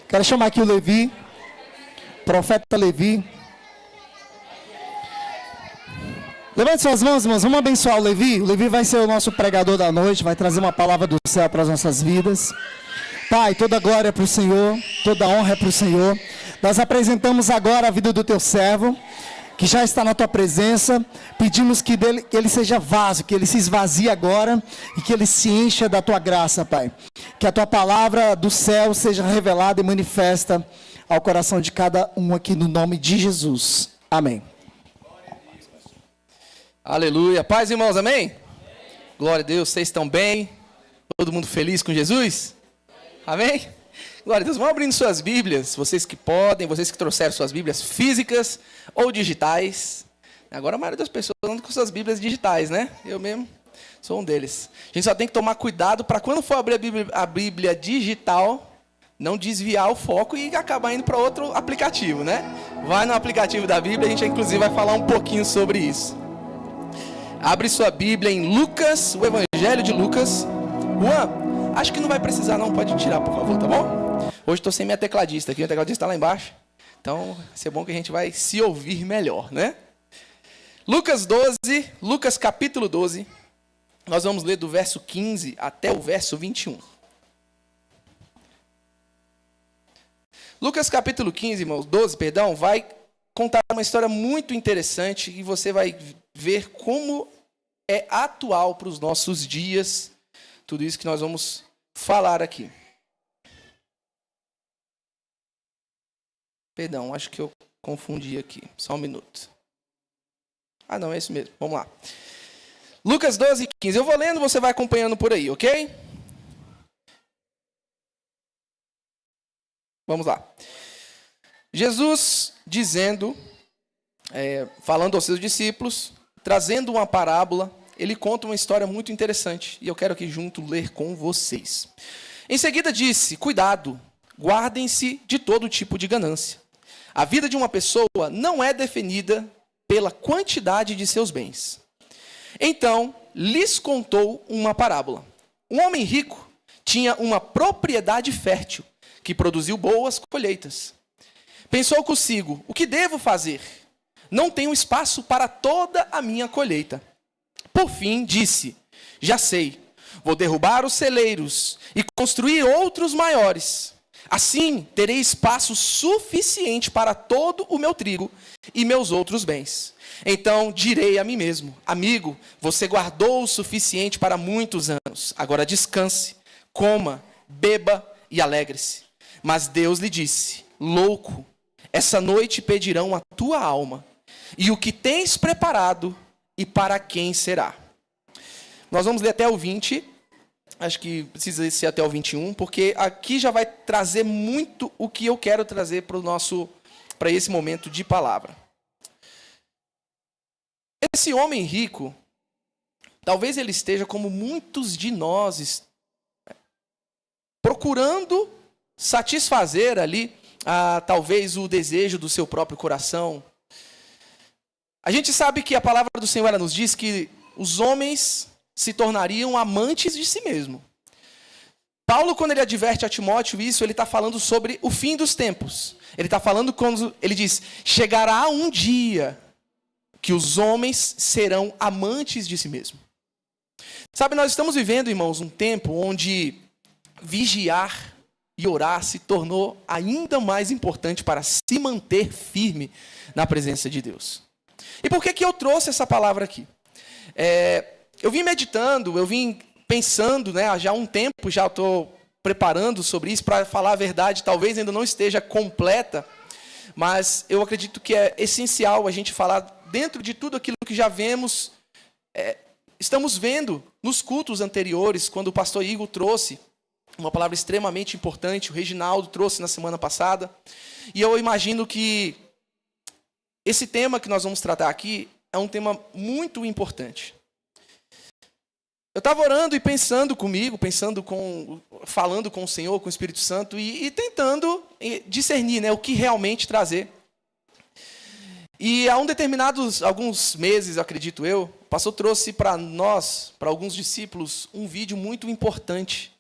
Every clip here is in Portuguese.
Quero chamar aqui o Levi, profeta Levi. Levante suas mãos, irmãos, vamos abençoar o Levi. O Levi vai ser o nosso pregador da noite, vai trazer uma palavra do céu para as nossas vidas. Pai, toda glória é para o Senhor, toda honra é para o Senhor. Nós apresentamos agora a vida do teu servo, que já está na tua presença. Pedimos que ele seja vaso, que ele se esvazie agora e que ele se encha da tua graça, Pai. Que a tua palavra do céu seja revelada e manifesta ao coração de cada um aqui no nome de Jesus. Amém. Aleluia. Paz, irmãos, amém? Glória a Deus, vocês estão bem? Todo mundo feliz com Jesus? Amém? Glória a Deus. Vão abrindo suas Bíblias, vocês que podem, vocês que trouxeram suas Bíblias físicas ou digitais. Agora a maioria das pessoas andam com suas Bíblias digitais, né? Eu mesmo sou um deles. A gente só tem que tomar cuidado para quando for abrir a Bíblia digital, não desviar o foco e acabar indo para outro aplicativo, né? Vai no aplicativo da Bíblia, a gente inclusive vai falar um pouquinho sobre isso. Abre sua Bíblia em Lucas, o Evangelho de Lucas. Juan, acho que não vai precisar não, pode tirar, por favor, tá bom? Hoje estou sem minha tecladista aqui, a tecladista está lá embaixo. Então, vai ser bom que a gente vai se ouvir melhor, né? Lucas capítulo 12, nós vamos ler do verso 15 até o verso 21. Lucas capítulo 12, vai contar uma história muito interessante e você vai ver como é atual para os nossos dias, tudo isso que nós vamos falar aqui. Perdão, acho que eu confundi aqui, só um minuto. Ah não, é isso mesmo, vamos lá. Lucas 12, 15, eu vou lendo, você vai acompanhando por aí, ok? Vamos lá. Jesus dizendo, falando aos seus discípulos, trazendo uma parábola, ele conta uma história muito interessante, e eu quero aqui junto ler com vocês. Em seguida disse, cuidado, guardem-se de todo tipo de ganância. A vida de uma pessoa não é definida pela quantidade de seus bens. Então, lhes contou uma parábola. Um homem rico tinha uma propriedade fértil, que produziu boas colheitas. Pensou consigo, o que devo fazer? Não tenho espaço para toda a minha colheita. Por fim, disse, já sei, vou derrubar os celeiros e construir outros maiores. Assim, terei espaço suficiente para todo o meu trigo e meus outros bens. Então, direi a mim mesmo, amigo, você guardou o suficiente para muitos anos. Agora descanse, coma, beba e alegre-se. Mas Deus lhe disse, louco, essa noite pedirão a tua alma, e o que tens preparado, e para quem será? Nós vamos ler até o 20, acho que precisa ser até o 21, porque aqui já vai trazer muito o que eu quero trazer para esse momento de palavra. Esse homem rico, talvez ele esteja como muitos de nós, procurando satisfazer ali, talvez o desejo do seu próprio coração. A gente sabe que a palavra do Senhor ela nos diz que os homens se tornariam amantes de si mesmo. Paulo, quando ele adverte a Timóteo isso, ele está falando sobre o fim dos tempos. Ele está falando quando ele diz, chegará um dia que os homens serão amantes de si mesmo. Sabe, nós estamos vivendo, irmãos, um tempo onde vigiar e orar se tornou ainda mais importante para se manter firme na presença de Deus. E por que eu trouxe essa palavra aqui? Eu vim meditando, eu vim pensando, né, já há um tempo, já estou preparando sobre isso, para falar a verdade, talvez ainda não esteja completa, mas eu acredito que é essencial a gente falar dentro de tudo aquilo que já vemos, estamos vendo nos cultos anteriores, quando o pastor Igor trouxe uma palavra extremamente importante, o Reginaldo trouxe na semana passada, e eu imagino que esse tema que nós vamos tratar aqui é um tema muito importante. Eu estava orando e pensando comigo, falando com o Senhor, com o Espírito Santo, e tentando discernir, né, o que realmente trazer. E há alguns meses, acredito eu, o pastor trouxe para nós, para alguns discípulos, um vídeo muito importante,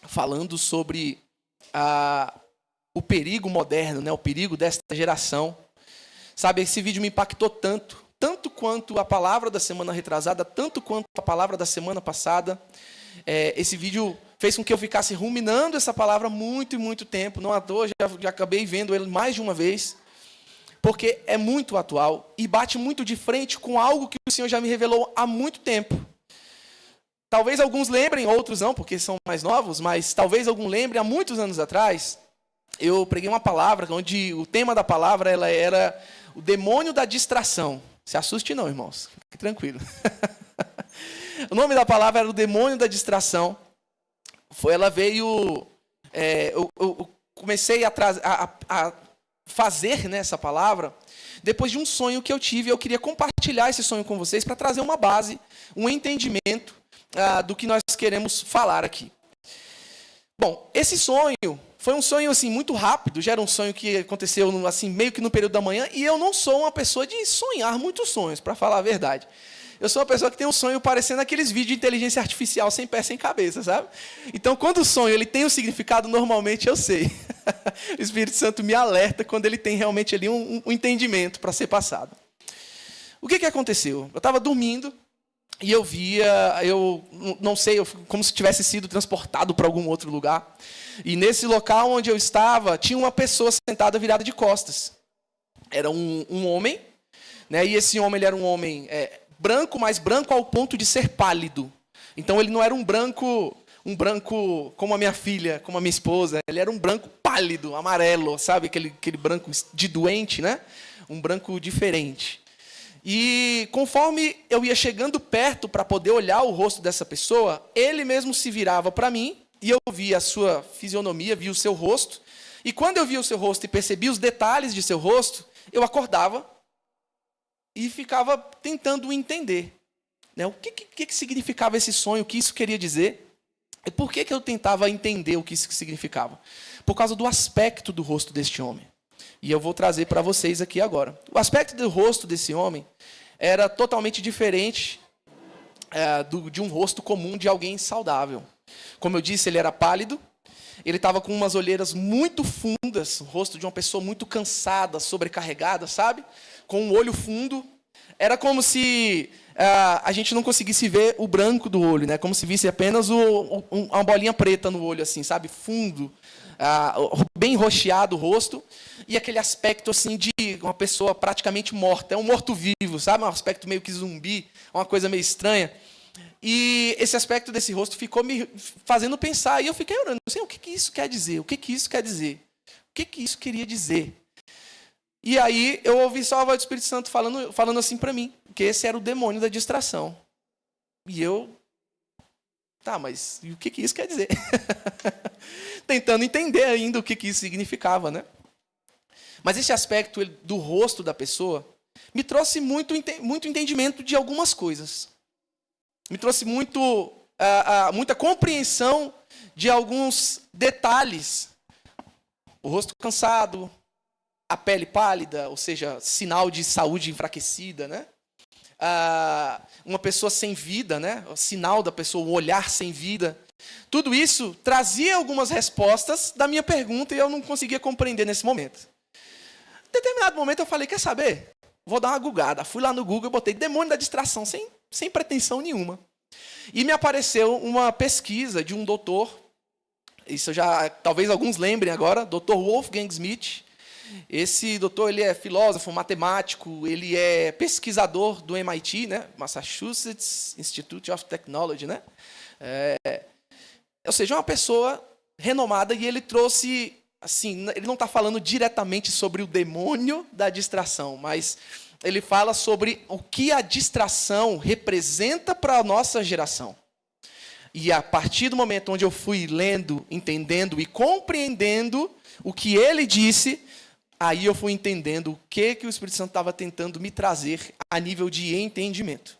falando sobre o perigo moderno, né? O perigo desta geração. Sabe, esse vídeo me impactou tanto quanto a palavra da semana retrasada, tanto quanto a palavra da semana passada. Esse vídeo fez com que eu ficasse ruminando essa palavra muito e muito tempo. Não à toa, já acabei vendo ele mais de uma vez, porque é muito atual e bate muito de frente com algo que o Senhor já me revelou há muito tempo. Talvez alguns lembrem, outros não, porque são mais novos, mas talvez algum lembre, há muitos anos atrás, eu preguei uma palavra onde o tema da palavra ela era o demônio da distração. Se assuste não, irmãos. Fique tranquilo. O nome da palavra era o demônio da distração. Ela veio... eu comecei a fazer nessa palavra depois de um sonho que eu tive. Eu queria compartilhar esse sonho com vocês para trazer uma base, um entendimento do que nós queremos falar aqui. Bom, esse sonho foi um sonho assim muito rápido, já era um sonho que aconteceu assim meio que no período da manhã, e eu não sou uma pessoa de sonhar muitos sonhos, para falar a verdade. Eu sou uma pessoa que tem um sonho parecendo aqueles vídeos de inteligência artificial sem pé, sem cabeça, sabe? Então, quando o sonho ele tem um significado, normalmente eu sei. O Espírito Santo me alerta quando ele tem realmente ali um entendimento para ser passado. O que aconteceu? Eu estava dormindo e eu não sei, como se tivesse sido transportado para algum outro lugar. E nesse local onde eu estava, tinha uma pessoa sentada virada de costas. Era um homem, né? E esse homem ele era um homem branco, mas branco ao ponto de ser pálido. Então ele não era um branco como a minha filha, como a minha esposa. Ele era um branco pálido, amarelo, sabe? Aquele branco de doente, né? Um branco diferente. E conforme eu ia chegando perto para poder olhar o rosto dessa pessoa, ele mesmo se virava para mim e eu via a sua fisionomia, via o seu rosto. E quando eu via o seu rosto e percebia os detalhes de seu rosto, eu acordava e ficava tentando entender, né? O que significava esse sonho, o que isso queria dizer. E por que eu tentava entender o que isso significava? Por causa do aspecto do rosto deste homem. E eu vou trazer para vocês aqui agora. O aspecto do rosto desse homem era totalmente diferente de um rosto comum de alguém saudável. Como eu disse, ele era pálido, ele estava com umas olheiras muito fundas, o rosto de uma pessoa muito cansada, sobrecarregada, sabe? Com um olho fundo. Era como se a gente não conseguisse ver o branco do olho, né? Como se visse apenas uma bolinha preta no olho, assim, sabe? Fundo, bem roxeado o rosto. E aquele aspecto assim de uma pessoa praticamente morta. É um morto-vivo, sabe? Um aspecto meio que zumbi, uma coisa meio estranha. E esse aspecto desse rosto ficou me fazendo pensar. E eu fiquei orando, assim, o que isso quer dizer? O que isso quer dizer? O que isso queria dizer? E aí eu ouvi só a voz do Espírito Santo falando assim para mim, que esse era o demônio da distração. E eu... Tá, mas e o que isso quer dizer? Tentando entender ainda o que isso significava, né? Mas esse aspecto do rosto da pessoa me trouxe muito entendimento de algumas coisas. Me trouxe muita compreensão de alguns detalhes. O rosto cansado, a pele pálida, ou seja, sinal de saúde enfraquecida, né? Uma pessoa sem vida, né? O sinal da pessoa, o olhar sem vida. Tudo isso trazia algumas respostas da minha pergunta e eu não conseguia compreender nesse momento. Em determinado momento eu falei, quer saber? Vou dar uma googada. Fui lá no Google e botei demônio da distração, sem pretensão nenhuma. E me apareceu uma pesquisa de um doutor, isso talvez alguns lembrem agora, Dr. Wolfgang Schmidt. Esse doutor ele é filósofo, matemático, ele é pesquisador do MIT, né? Massachusetts Institute of Technology, né? Ou seja, uma pessoa renomada, e ele trouxe, assim, ele não está falando diretamente sobre o demônio da distração, mas ele fala sobre o que a distração representa para a nossa geração. E a partir do momento onde eu fui lendo, entendendo e compreendendo o que ele disse, aí eu fui entendendo o que o Espírito Santo estava tentando me trazer a nível de entendimento.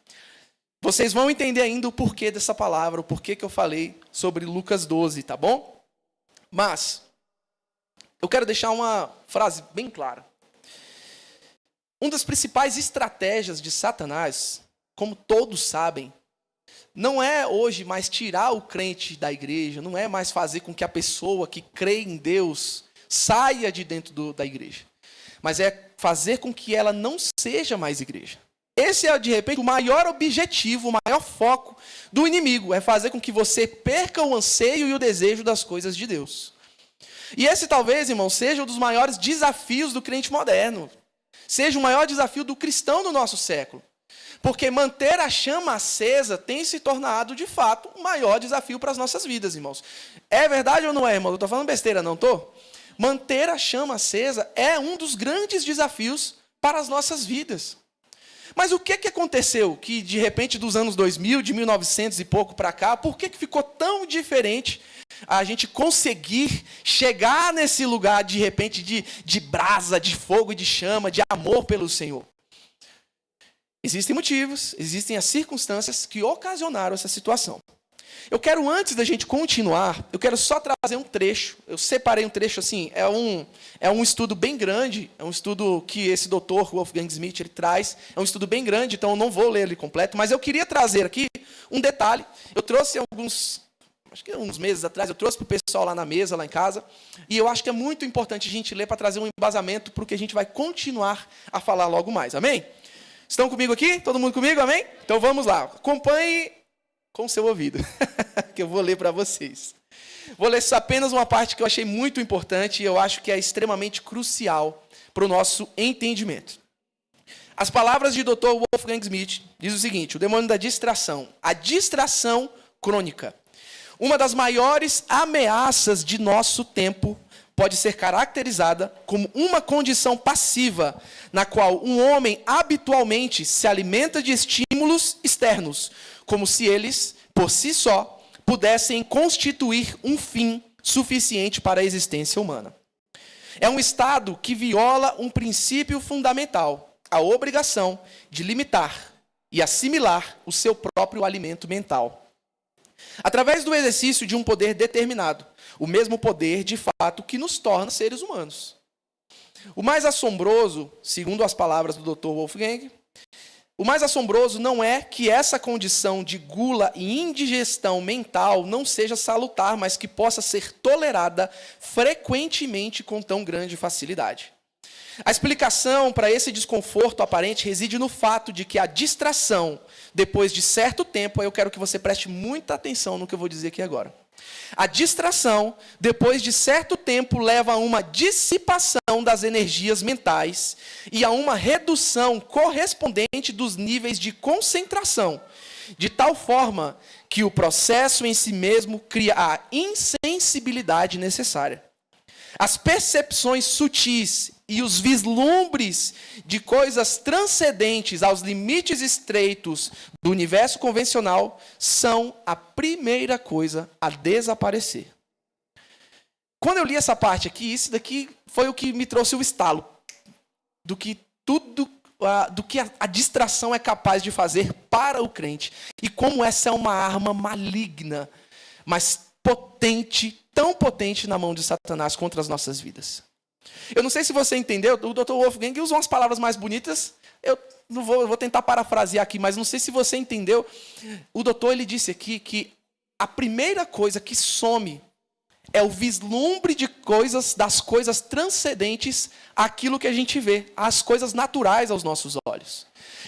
Vocês vão entender ainda o porquê dessa palavra, o porquê que eu falei sobre Lucas 12, tá bom? Mas eu quero deixar uma frase bem clara. Uma das principais estratégias de Satanás, como todos sabem, não é hoje mais tirar o crente da igreja, não é mais fazer com que a pessoa que crê em Deus saia de dentro da igreja. Mas é fazer com que ela não seja mais igreja. Esse é, de repente, o maior objetivo, o maior foco do inimigo. É fazer com que você perca o anseio e o desejo das coisas de Deus. E esse talvez, irmão, seja um dos maiores desafios do crente moderno. Seja o maior desafio do cristão do nosso século. Porque manter a chama acesa tem se tornado, de fato, o maior desafio para as nossas vidas, irmãos. É verdade ou não é, irmão? Eu estou falando besteira, não estou? Manter a chama acesa é um dos grandes desafios para as nossas vidas. Mas o que aconteceu que, de repente, dos anos 2000, de 1900 e pouco para cá, por que ficou tão diferente a gente conseguir chegar nesse lugar, de repente, de brasa, de fogo e de chama, de amor pelo Senhor? Existem motivos, existem as circunstâncias que ocasionaram essa situação. Eu quero, antes da gente continuar, eu quero só trazer um trecho. Eu separei um trecho assim, é um estudo bem grande, é um estudo que esse doutor Wolfgang Schmidt ele traz, é um estudo bem grande, então eu não vou ler ele completo, mas eu queria trazer aqui um detalhe. Eu trouxe acho que uns meses atrás, eu trouxe para o pessoal lá na mesa, lá em casa, e eu acho que é muito importante a gente ler para trazer um embasamento para o que a gente vai continuar a falar logo mais, amém? Estão comigo aqui? Todo mundo comigo, amém? Então vamos lá, acompanhe com o seu ouvido, que eu vou ler para vocês. Vou ler só apenas uma parte que eu achei muito importante e eu acho que é extremamente crucial para o nosso entendimento. As palavras de Dr. Wolfgang Schmidt diz o seguinte: o demônio da distração, a distração crônica. Uma das maiores ameaças de nosso tempo pode ser caracterizada como uma condição passiva, na qual um homem habitualmente se alimenta de estímulos externos, como se eles, por si só, pudessem constituir um fim suficiente para a existência humana. É um estado que viola um princípio fundamental, a obrigação de limitar e assimilar o seu próprio alimento mental. Através do exercício de um poder determinado, o mesmo poder, de fato, que nos torna seres humanos. O mais assombroso, segundo as palavras do Dr. Wolfgang, o mais assombroso não é que essa condição de gula e indigestão mental não seja salutar, mas que possa ser tolerada frequentemente com tão grande facilidade. A explicação para esse desconforto aparente reside no fato de que a distração, depois de certo tempo, eu quero que você preste muita atenção no que eu vou dizer aqui agora. A distração, depois de certo tempo, leva a uma dissipação das energias mentais e a uma redução correspondente dos níveis de concentração, de tal forma que o processo em si mesmo cria a insensibilidade necessária. As percepções sutis e os vislumbres de coisas transcendentes aos limites estreitos do universo convencional são a primeira coisa a desaparecer. Quando eu li essa parte aqui, isso daqui foi o que me trouxe o estalo do que a distração é capaz de fazer para o crente e como essa é uma arma maligna, mas potente, tão potente na mão de Satanás contra as nossas vidas. Eu não sei se você entendeu, o Dr. Wolfgang usa umas palavras mais bonitas, eu vou tentar parafrasear aqui, mas não sei se você entendeu. O doutor ele disse aqui que a primeira coisa que some é o vislumbre de coisas, das coisas transcendentes àquilo que a gente vê, às coisas naturais aos nossos olhos.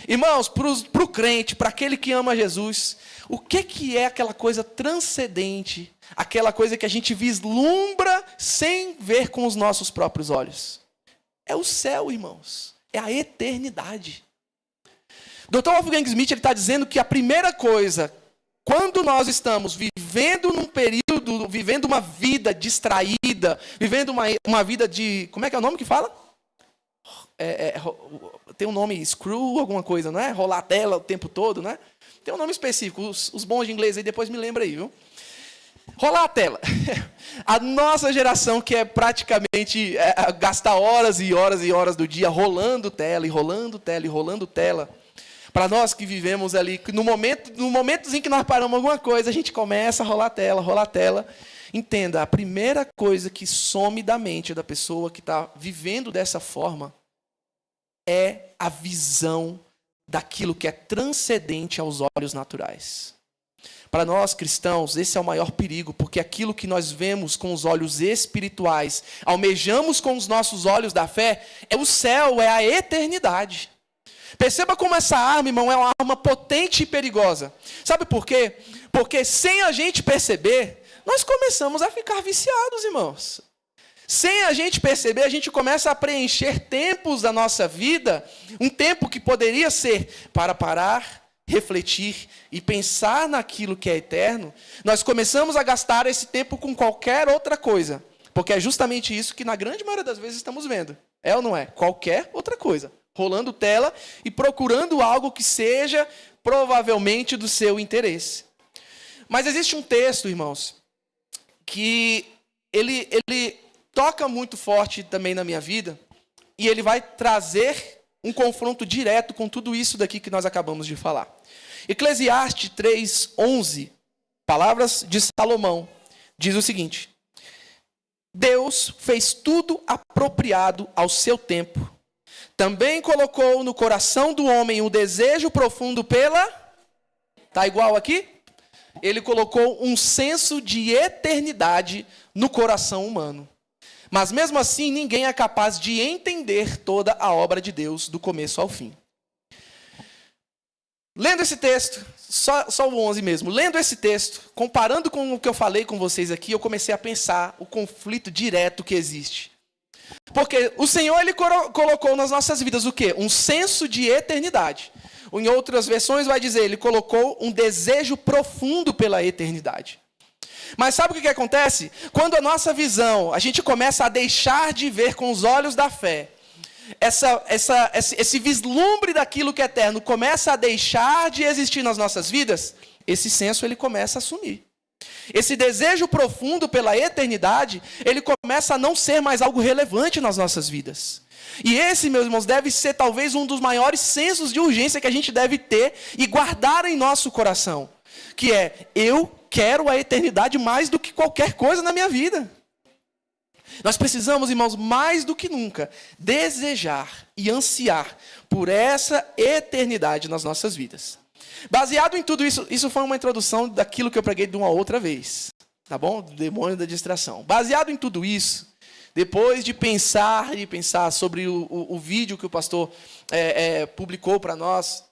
Irmãos, para o crente, para aquele que ama Jesus, o que é aquela coisa transcendente, aquela coisa que a gente vislumbra sem ver com os nossos próprios olhos? É o céu, irmãos. É a eternidade. Dr. Wolfgang Schmidt está dizendo que a primeira coisa, quando nós estamos vivendo num período, vivendo uma vida distraída, vivendo uma vida de... Como é que é o nome que fala? Tem um nome, screw, alguma coisa, não é? Rolar a tela o tempo todo, não é? Tem um nome específico, os bons de inglês aí, depois me lembra aí, viu? Rolar a tela. A nossa geração que é praticamente gastar horas e horas e horas do dia rolando tela, e rolando tela, e rolando tela. Para nós que vivemos ali, no momento em que nós paramos alguma coisa, a gente começa a rolar a tela. Entenda, a primeira coisa que some da mente da pessoa que está vivendo dessa forma é a visão daquilo que é transcendente aos olhos naturais. Para nós cristãos, esse é o maior perigo, porque aquilo que nós vemos com os olhos espirituais, almejamos com os nossos olhos da fé, é o céu, é a eternidade. Perceba como essa arma, irmão, é uma arma potente e perigosa. Sabe por quê? Porque sem a gente perceber, nós começamos a ficar viciados, irmãos. Sem a gente perceber, a gente começa a preencher tempos da nossa vida, um tempo que poderia ser para parar, refletir e pensar naquilo que é eterno. Nós começamos a gastar esse tempo com qualquer outra coisa, porque é justamente isso que na grande maioria das vezes estamos vendo. É ou não é? Qualquer outra coisa. Rolando tela e procurando algo que seja provavelmente do seu interesse. Mas existe um texto, irmãos, que ele toca muito forte também na minha vida, e ele vai trazer um confronto direto com tudo isso daqui que nós acabamos de falar. Eclesiastes 3:11, palavras de Salomão, diz o seguinte: Deus fez tudo apropriado ao seu tempo. Também colocou no coração do homem um desejo profundo pela... Tá igual aqui? Ele colocou um senso de eternidade no coração humano. Mas mesmo assim, ninguém é capaz de entender toda a obra de Deus do começo ao fim. Lendo esse texto, só o 11 mesmo, lendo esse texto, comparando com o que eu falei com vocês aqui, eu comecei a pensar o conflito direto que existe. Porque o Senhor, Ele colocou nas nossas vidas o quê? Um senso de eternidade. Em outras versões vai dizer, Ele colocou um desejo profundo pela eternidade. Mas sabe o que acontece? Quando a nossa visão, a gente começa a deixar de ver com os olhos da fé, esse vislumbre daquilo que é eterno começa a deixar de existir nas nossas vidas, esse senso ele começa a sumir. Esse desejo profundo pela eternidade, ele começa a não ser mais algo relevante nas nossas vidas. E esse, meus irmãos, deve ser talvez um dos maiores sensos de urgência que a gente deve ter e guardar em nosso coração. Que é, eu quero a eternidade mais do que qualquer coisa na minha vida. Nós precisamos, irmãos, mais do que nunca, desejar e ansiar por essa eternidade nas nossas vidas. Baseado em tudo isso, isso foi uma introdução daquilo que eu preguei de uma outra vez, tá bom? Do demônio da distração. Baseado em tudo isso, depois de pensar sobre o vídeo que o pastor publicou para nós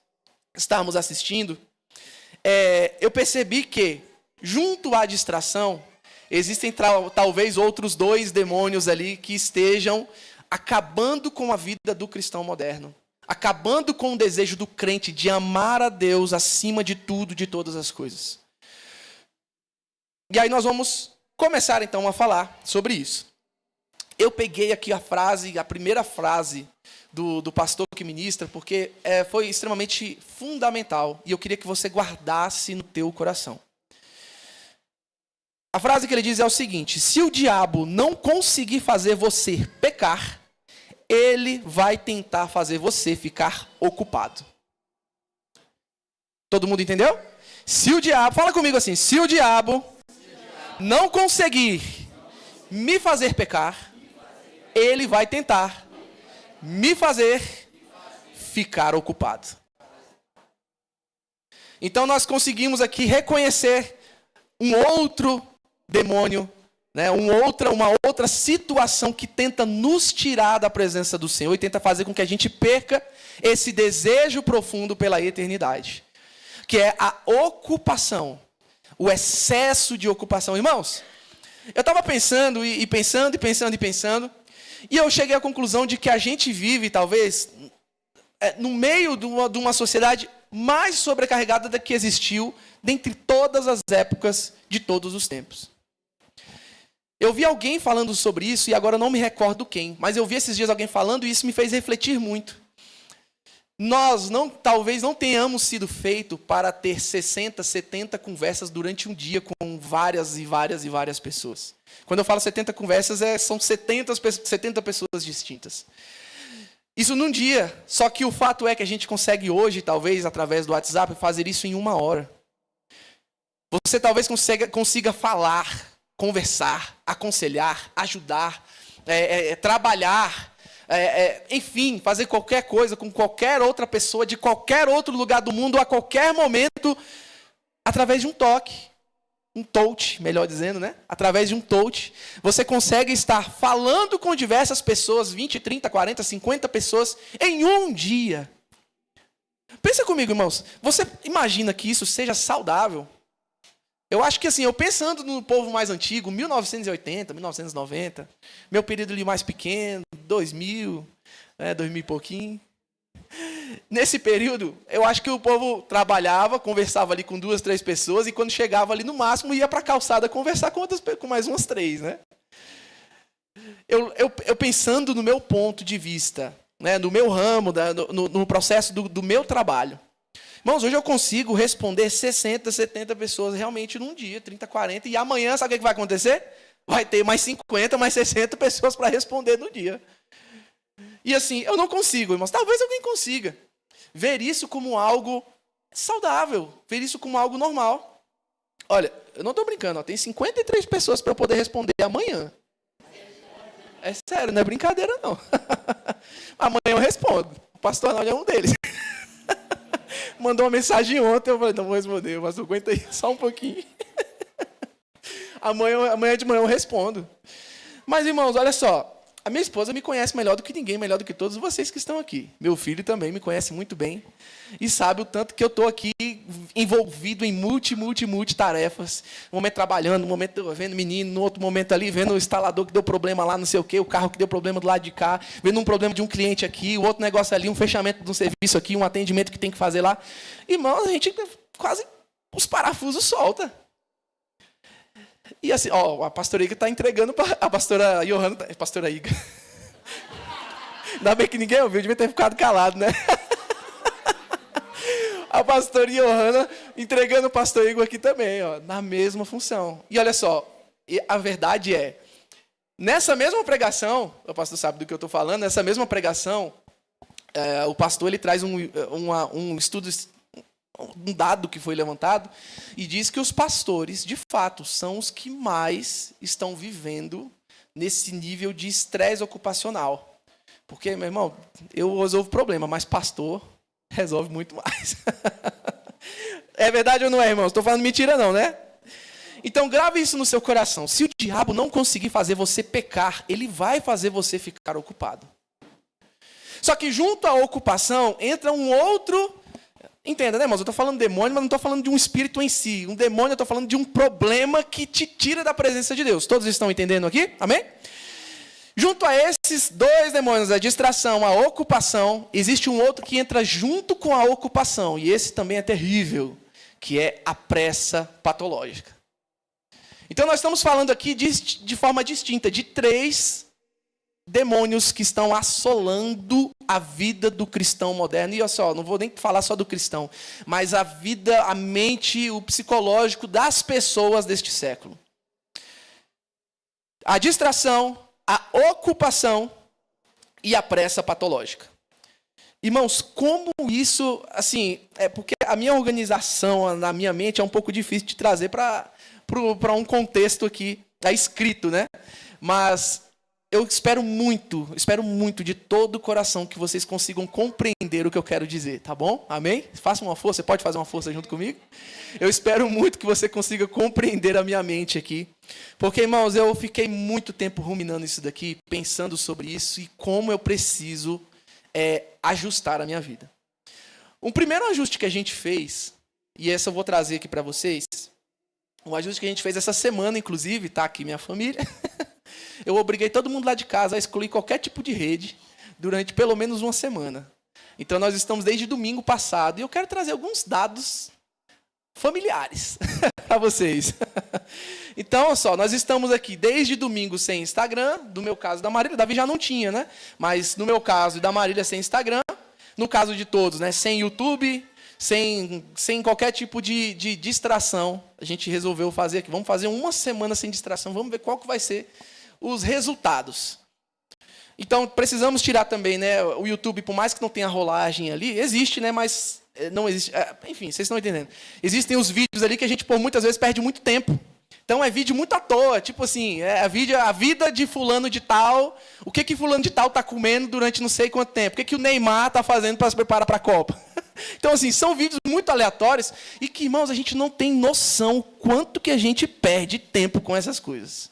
estarmos assistindo, eu percebi que, junto à distração, existem talvez outros dois demônios ali que estejam acabando com a vida do cristão moderno. Acabando com o desejo do crente de amar a Deus acima de tudo, de todas as coisas. E aí nós vamos começar então a falar sobre isso. Eu peguei aqui a primeira frase do pastor que ministra, porque foi extremamente fundamental. E eu queria que você guardasse no teu coração. A frase que ele diz é o seguinte: se o diabo não conseguir fazer você pecar, ele vai tentar fazer você ficar ocupado. Todo mundo entendeu? Se o diabo, fala comigo assim, se o diabo não conseguir me fazer pecar, ele vai tentar me fazer ficar ocupado. Então nós conseguimos aqui reconhecer um outro demônio, né, uma outra situação que tenta nos tirar da presença do Senhor e tenta fazer com que a gente perca esse desejo profundo pela eternidade, que é a ocupação, o excesso de ocupação. Irmãos, eu estava pensando e pensando, e eu cheguei à conclusão de que a gente vive, talvez, no meio de uma sociedade mais sobrecarregada da que existiu dentre todas as épocas de todos os tempos. Eu vi alguém falando sobre isso, e agora eu não me recordo quem, mas eu vi esses dias alguém falando e isso me fez refletir muito. Nós talvez não tenhamos sido feitos para ter 60, 70 conversas durante um dia com várias pessoas. Quando eu falo 70 conversas, são 70 pessoas distintas. Isso num dia, só que o fato é que a gente consegue hoje, talvez através do WhatsApp, fazer isso em 1 hora. Você talvez consiga falar, conversar, aconselhar, ajudar, trabalhar, enfim, fazer qualquer coisa com qualquer outra pessoa, de qualquer outro lugar do mundo, a qualquer momento, através de um toque, um touch, melhor dizendo, né? Através de um touch, você consegue estar falando com diversas pessoas, 20, 30, 40, 50 pessoas, em um dia. Pensa comigo, irmãos. Você imagina que isso seja saudável? Eu acho que assim, eu pensando no povo mais antigo, 1980, 1990, meu período ali mais pequeno, 2000, 2000 e pouquinho. Nesse período, eu acho que o povo trabalhava, conversava ali com 2, 3 pessoas, e quando chegava ali no máximo, ia para a calçada conversar com mais umas 3, né? Eu pensando no meu ponto de vista, né, no meu ramo, no processo do meu trabalho. Irmãos, hoje eu consigo responder 60, 70 pessoas realmente num dia, 30, 40, e amanhã, sabe o que vai acontecer? Vai ter mais 50, mais 60 pessoas para responder no dia. E assim, eu não consigo, irmãos. Talvez alguém consiga ver isso como algo saudável, ver isso como algo normal. Olha, eu não estou brincando, tem 53 pessoas para eu poder responder amanhã. É sério, não é brincadeira não. Amanhã eu respondo. O pastor Arnaldo é um deles. Mandou uma mensagem ontem, eu falei, não vou responder, mas aguenta aí só um pouquinho. Amanhã de manhã eu respondo. Mas, irmãos, olha só. A minha esposa me conhece melhor do que ninguém, melhor do que todos vocês que estão aqui. Meu filho também me conhece muito bem. E sabe o tanto que eu estou aqui envolvido em multi tarefas. Um momento trabalhando, um momento vendo menino, no outro momento ali, vendo o instalador que deu problema lá, não sei o quê, o carro que deu problema do lado de cá, vendo um problema de um cliente aqui, o outro negócio ali, um fechamento de um serviço aqui, um atendimento que tem que fazer lá. Irmãos, a gente quase os parafusos solta. E assim, a pastora Iga está entregando para a pastora Johanna. Pastora Iga. Ainda bem que ninguém ouviu, devia ter ficado calado, né? A pastora Johanna entregando o pastor Igor aqui também, na mesma função. E olha só, a verdade é, nessa mesma pregação, o pastor sabe do que eu estou falando, nessa mesma pregação, o pastor ele traz um estudo, um dado que foi levantado, e diz que os pastores, de fato, são os que mais estão vivendo nesse nível de estresse ocupacional. Porque, meu irmão, eu resolvo problema, mas pastor resolve muito mais. É verdade ou não é, irmão? Estou falando mentira não, né? Então, grave isso no seu coração. Se o diabo não conseguir fazer você pecar, ele vai fazer você ficar ocupado. Só que junto à ocupação, entra um outro... Entenda, né, irmãos? Eu estou falando de demônio, mas não estou falando de um espírito em si. Um demônio, eu estou falando de um problema que te tira da presença de Deus. Todos estão entendendo aqui? Amém? Junto a esses 2 demônios, a distração, a ocupação, existe um outro que entra junto com a ocupação. E esse também é terrível, que é a pressa patológica. Então, nós estamos falando aqui de forma distinta de 3 demônios que estão assolando a vida do cristão moderno. E olha só, não vou nem falar só do cristão, mas a vida, a mente, o psicológico das pessoas deste século. A distração, a ocupação e a pressa patológica. Irmãos, como isso, assim, é porque a minha organização, na minha mente, é um pouco difícil de trazer para um contexto aqui, escrito, né? Mas eu espero muito de todo o coração que vocês consigam compreender o que eu quero dizer, tá bom? Amém? Faça uma força, você pode fazer uma força junto comigo? Eu espero muito que você consiga compreender a minha mente aqui. Porque, irmãos, eu fiquei muito tempo ruminando isso daqui, pensando sobre isso e como eu preciso ajustar a minha vida. Um primeiro ajuste que a gente fez, e essa eu vou trazer aqui para vocês, um ajuste que a gente fez essa semana, inclusive, tá aqui minha família... Eu obriguei todo mundo lá de casa a excluir qualquer tipo de rede durante pelo menos uma semana. Então, nós estamos desde domingo passado. E eu quero trazer alguns dados familiares para vocês. Então, olha só, nós estamos aqui desde domingo sem Instagram. No meu caso da Marília, Davi já não tinha, né? Mas no meu caso da Marília sem Instagram. No caso de todos, né? Sem YouTube, sem qualquer tipo de distração. A gente resolveu fazer aqui. Vamos fazer uma semana sem distração. Vamos ver qual que vai ser os resultados. Então, precisamos tirar também, né, o YouTube, por mais que não tenha rolagem ali, existe, né, mas não existe. Enfim, vocês estão entendendo. Existem os vídeos ali que a gente, por muitas vezes, perde muito tempo Então é vídeo muito à toa, tipo assim, a vida de fulano de tal, o que fulano de tal está comendo durante não sei quanto tempo, o que o Neymar está fazendo para se preparar para a Copa. Então assim, são vídeos muito aleatórios e que, irmãos, a gente não tem noção quanto que a gente perde tempo com essas coisas.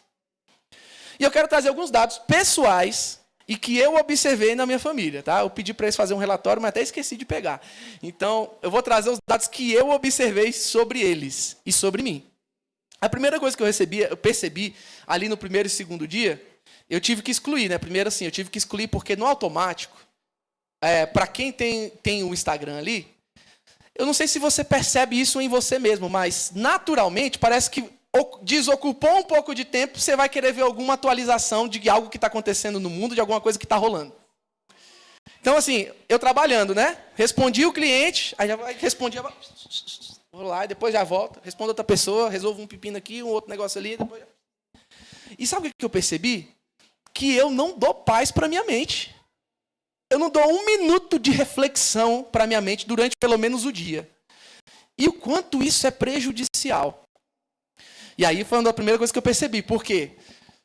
E eu quero trazer alguns dados pessoais e que eu observei na minha família, tá? Eu pedi para eles fazerem um relatório, mas até esqueci de pegar. Então, eu vou trazer os dados que eu observei sobre eles e sobre mim. A primeira coisa que eu percebi ali no primeiro e segundo dia, eu tive que excluir, né? Primeiro assim, eu tive que excluir porque no automático, para quem tem o Instagram ali, eu não sei se você percebe isso em você mesmo, mas naturalmente parece que desocupou um pouco de tempo, você vai querer ver alguma atualização de algo que está acontecendo no mundo, de alguma coisa que está rolando. Então assim, eu trabalhando, né? Respondi o cliente, aí já respondia... Vou lá e depois já volto, respondo outra pessoa, resolvo um pepino aqui, um outro negócio ali. Depois... E sabe o que eu percebi? Que eu não dou paz para minha mente. Eu não dou 1 minuto de reflexão para minha mente durante pelo menos o dia. E o quanto isso é prejudicial. E aí foi a primeira coisa que eu percebi. Por quê?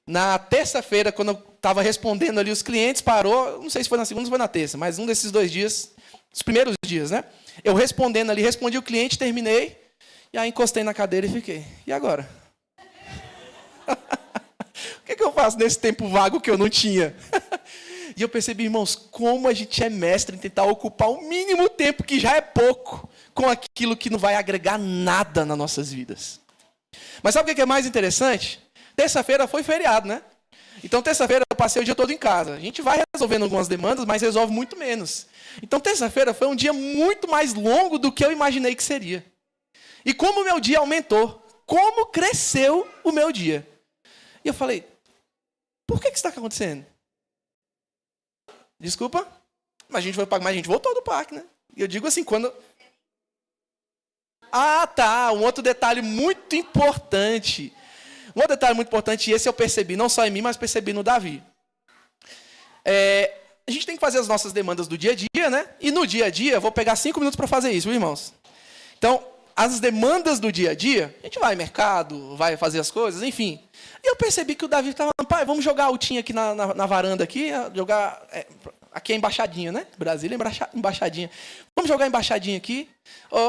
Na terça-feira, quando eu estava respondendo ali os clientes, parou, não sei se foi na segunda ou foi na terça, mas um desses 2 dias, os primeiros dias, né? Eu respondendo ali, respondi o cliente, terminei, e aí encostei na cadeira e fiquei. E agora? O que eu faço nesse tempo vago que eu não tinha? E eu percebi, irmãos, como a gente é mestre em tentar ocupar o mínimo tempo, que já é pouco, com aquilo que não vai agregar nada nas nossas vidas. Mas sabe o que é mais interessante? Terça-feira foi feriado, né? Então, terça-feira eu passei o dia todo em casa. A gente vai resolvendo algumas demandas, mas resolve muito menos. Então, terça-feira foi um dia muito mais longo do que eu imaginei que seria. E como o meu dia aumentou, como cresceu o meu dia. E eu falei, por que isso está acontecendo? Desculpa, mas a gente voltou do parque, né? E eu digo assim, quando... Ah, tá, um outro detalhe muito importante. Um outro detalhe muito importante, e esse eu percebi, não só em mim, mas percebi no Davi. A gente tem que fazer as nossas demandas do dia a dia, né? E no dia a dia, eu vou pegar 5 minutos para fazer isso, viu, irmãos? Então, as demandas do dia a dia, a gente vai ao mercado, vai fazer as coisas, enfim. E eu percebi que o Davi estava falando, pai, vamos jogar altinha aqui na varanda aqui, jogar... Aqui é embaixadinha, né? Brasília é embaixadinha. Vamos jogar embaixadinha aqui.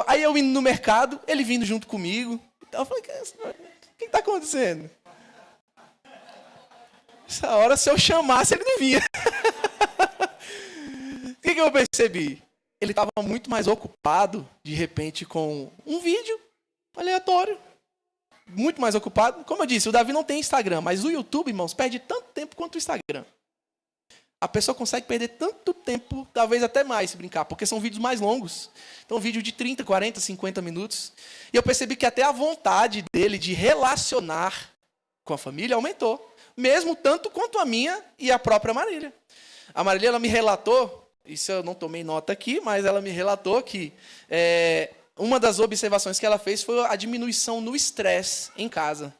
Aí eu indo no mercado, ele vindo junto comigo. Então eu falei, o que está acontecendo? Essa hora, se eu chamasse, ele não vinha. O que eu percebi? Ele estava muito mais ocupado, de repente, com um vídeo aleatório. Muito mais ocupado. Como eu disse, o Davi não tem Instagram, mas o YouTube, irmãos, perde tanto tempo quanto o Instagram. A pessoa consegue perder tanto tempo, talvez até mais, se brincar, porque são vídeos mais longos. Então, vídeo de 30, 40, 50 minutos. E eu percebi que até a vontade dele de relacionar com a família aumentou. Mesmo tanto quanto a minha e a própria Marília. A Marília, ela me relatou, isso eu não tomei nota aqui, mas ela me relatou que uma das observações que ela fez foi a diminuição no estresse em casa.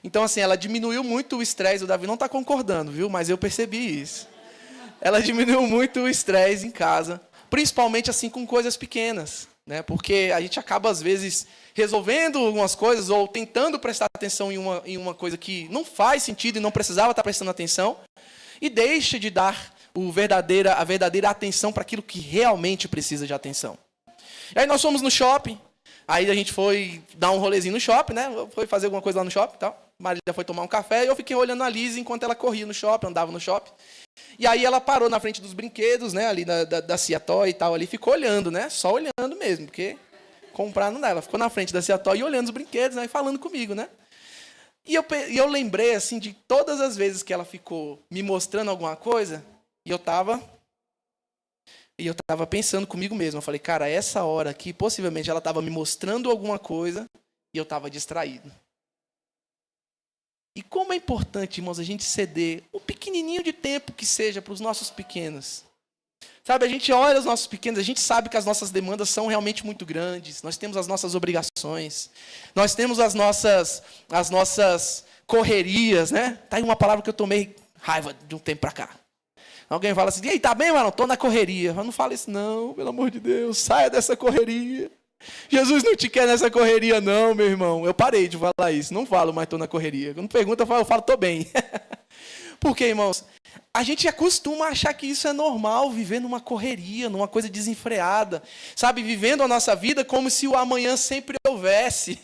Então, assim, ela diminuiu muito o estresse. O Davi não está concordando, viu? Mas eu percebi isso. Ela diminuiu muito o estresse em casa. Principalmente, assim, com coisas pequenas. Né? Porque a gente acaba, às vezes, resolvendo algumas coisas ou tentando prestar atenção em uma coisa que não faz sentido e não precisava estar prestando atenção. E deixa de dar a verdadeira atenção para aquilo que realmente precisa de atenção. E aí nós fomos no shopping. Aí a gente foi dar um rolezinho no shopping, né? Foi fazer alguma coisa lá no shopping e tal. Marília foi tomar um café e eu fiquei olhando a Liz enquanto ela corria no shopping, andava no shopping. E aí ela parou na frente dos brinquedos, né? Ali da Ciatoy e tal, ali ficou olhando, né? Só olhando mesmo, porque comprar não dá. Ela ficou na frente da Ciatoy e olhando os brinquedos, né? E falando comigo, né? E eu lembrei, assim, de todas as vezes que ela ficou me mostrando alguma coisa e eu tava pensando comigo mesmo. Eu falei, cara, essa hora aqui, possivelmente ela estava me mostrando alguma coisa e eu estava distraído. E como é importante, irmãos, a gente ceder o pequenininho de tempo que seja para os nossos pequenos. Sabe, a gente olha os nossos pequenos, a gente sabe que as nossas demandas são realmente muito grandes. Nós temos as nossas obrigações. Nós temos as nossas correrias, né? Tá aí uma palavra que eu tomei raiva de um tempo para cá. Alguém fala assim, e aí, tá bem, mano? Tô na correria. Mas não fala isso não, pelo amor de Deus. Saia dessa correria. Jesus não te quer nessa correria não, meu irmão. Eu parei de falar isso. Não falo, mas estou na correria. Quando pergunta, eu falo, estou bem. Por quê, irmãos? A gente acostuma a achar que isso é normal, viver numa correria, numa coisa desenfreada. Sabe, vivendo a nossa vida como se o amanhã sempre houvesse.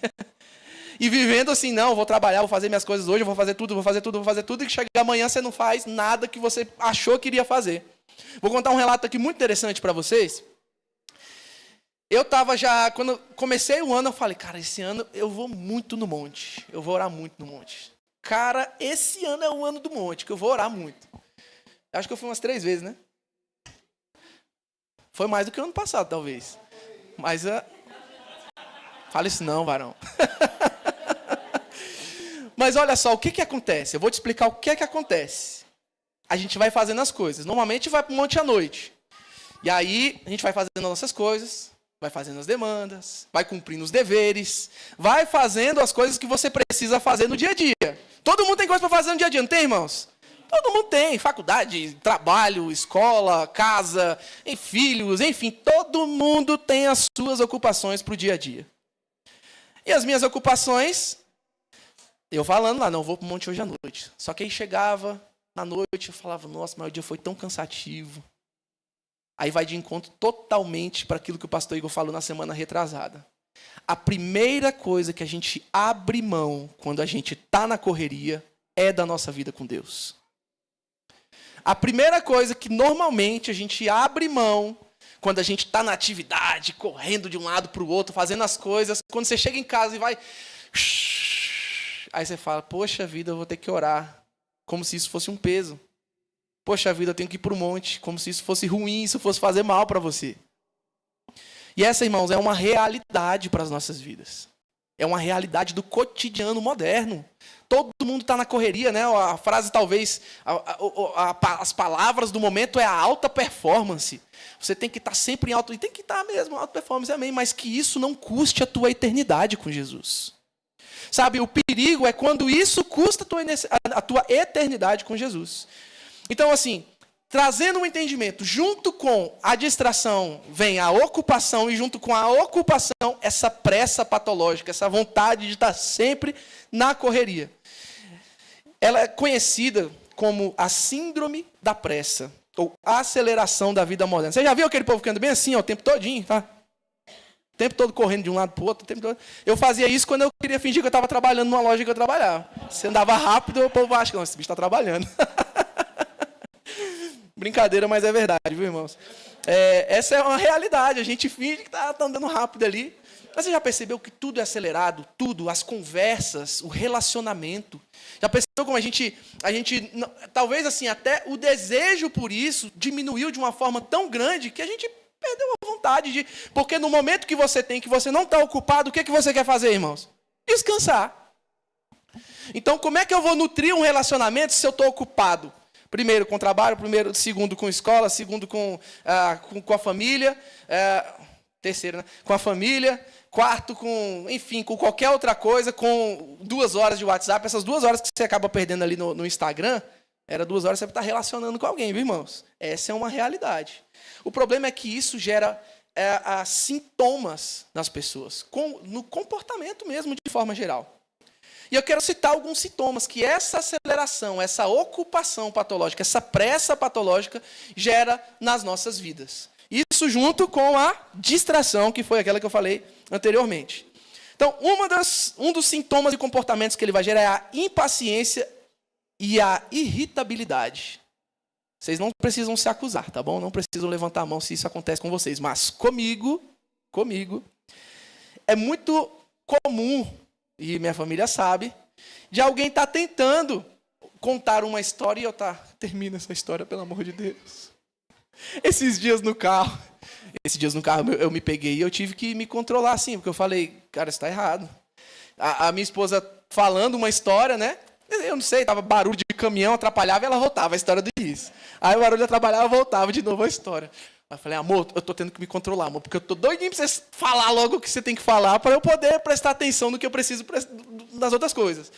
E vivendo assim, não, vou trabalhar, vou fazer minhas coisas hoje, vou fazer tudo, e que chega amanhã você não faz nada que você achou que iria fazer. Vou contar um relato aqui muito interessante para vocês. Eu estava já, quando comecei o ano, eu falei, cara, esse ano eu vou muito no monte. Eu vou orar muito no monte. Cara, esse ano é o ano do monte, que eu vou orar muito. Acho que eu fui umas 3 vezes, né? Foi mais do que o ano passado, talvez. Mas, fala isso não, varão. Mas olha só, o que acontece? Eu vou te explicar o que acontece. A gente vai fazendo as coisas. Normalmente vai para o monte à noite. E aí, a gente vai fazendo as nossas coisas, vai fazendo as demandas, vai cumprindo os deveres, vai fazendo as coisas que você precisa fazer no dia a dia. Todo mundo tem coisa para fazer no dia a dia, não tem, irmãos? Todo mundo tem. Faculdade, trabalho, escola, casa, filhos, enfim. Todo mundo tem as suas ocupações para o dia a dia. E as minhas ocupações... Eu falando lá, não, vou para o monte hoje à noite. Só que aí chegava à noite, eu falava, nossa, mas o dia foi tão cansativo. Aí vai de encontro totalmente para aquilo que o pastor Igor falou na semana retrasada. A primeira coisa que a gente abre mão quando a gente está na correria é da nossa vida com Deus. A primeira coisa que normalmente a gente abre mão quando a gente está na atividade, correndo de um lado para o outro, fazendo as coisas, quando você chega em casa e vai... Aí você fala, poxa vida, eu vou ter que orar, como se isso fosse um peso. Poxa vida, eu tenho que ir para o monte, como se isso fosse ruim, isso fosse fazer mal para você. E essa, irmãos, é uma realidade para as nossas vidas. É uma realidade do cotidiano moderno. Todo mundo está na correria, né? A frase talvez, as palavras do momento é a alta performance. Você tem que estar sempre em alta, e tem que estar mesmo, alta performance, amém, mas que isso não custe a tua eternidade com Jesus. Sabe, o perigo é quando isso custa a tua eternidade com Jesus. Então, assim, trazendo um entendimento, junto com a distração vem a ocupação, e junto com a ocupação, essa pressa patológica, essa vontade de estar sempre na correria. Ela é conhecida como a síndrome da pressa, ou aceleração da vida moderna. Você já viu aquele povo que anda bem assim, ó, o tempo todinho, tá? O tempo todo correndo de um lado para o outro. O tempo todo. Eu fazia isso quando eu queria fingir que eu estava trabalhando numa loja que eu trabalhava. Você andava rápido, o povo acha que não, esse bicho está trabalhando. Brincadeira, mas é verdade, viu, irmãos? Essa é uma realidade. A gente finge que está andando rápido ali. Mas você já percebeu que tudo é acelerado? Tudo, as conversas, o relacionamento. Já percebeu como a gente talvez assim, até o desejo por isso diminuiu de uma forma tão grande que a gente perdeu a vontade de... Porque no momento que você não está ocupado, o que você quer fazer, irmãos? Descansar. Então, como é que eu vou nutrir um relacionamento se eu estou ocupado? Primeiro com trabalho, segundo com escola, segundo com a família, terceiro, né? Com a família, quarto com, enfim, com qualquer outra coisa, com 2 horas de WhatsApp, essas 2 horas que você acaba perdendo ali no Instagram, era 2 horas que você está relacionando com alguém, viu, irmãos? Essa é uma realidade. O problema é que isso gera sintomas nas pessoas, no comportamento mesmo, de forma geral. E eu quero citar alguns sintomas que essa aceleração, essa ocupação patológica, essa pressa patológica gera nas nossas vidas. Isso junto com a distração, que foi aquela que eu falei anteriormente. Então, um dos sintomas e comportamentos que ele vai gerar é a impaciência e a irritabilidade. Vocês não precisam se acusar, tá bom? Não precisam levantar a mão se isso acontece com vocês. Mas comigo, é muito comum, e minha família sabe, de alguém estar tentando contar uma história e termina essa história, pelo amor de Deus. Esses dias no carro eu me peguei e eu tive que me controlar assim, porque eu falei, cara, isso está errado. A minha esposa falando uma história, né? Eu não sei, tava barulho de caminhão, atrapalhava e ela voltava a história do início. Aí o barulho atrapalhava, voltava de novo a história. Aí eu falei, amor, eu tô tendo que me controlar, amor, porque eu tô doidinho pra você falar logo o que você tem que falar para eu poder prestar atenção no que eu preciso nas outras coisas.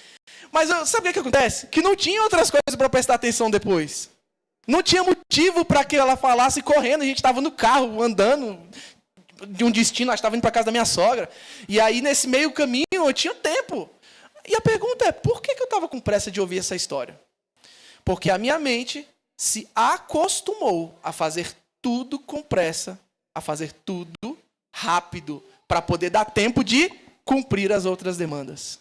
Mas sabe o que acontece? Que não tinha outras coisas para prestar atenção depois. Não tinha motivo para que ela falasse correndo, a gente estava no carro, andando, de um destino, eu estava indo para casa da minha sogra. E aí, nesse meio caminho, eu tinha tempo. E a pergunta é, por que eu estava com pressa de ouvir essa história? Porque a minha mente se acostumou a fazer tudo com pressa, a fazer tudo rápido, para poder dar tempo de cumprir as outras demandas.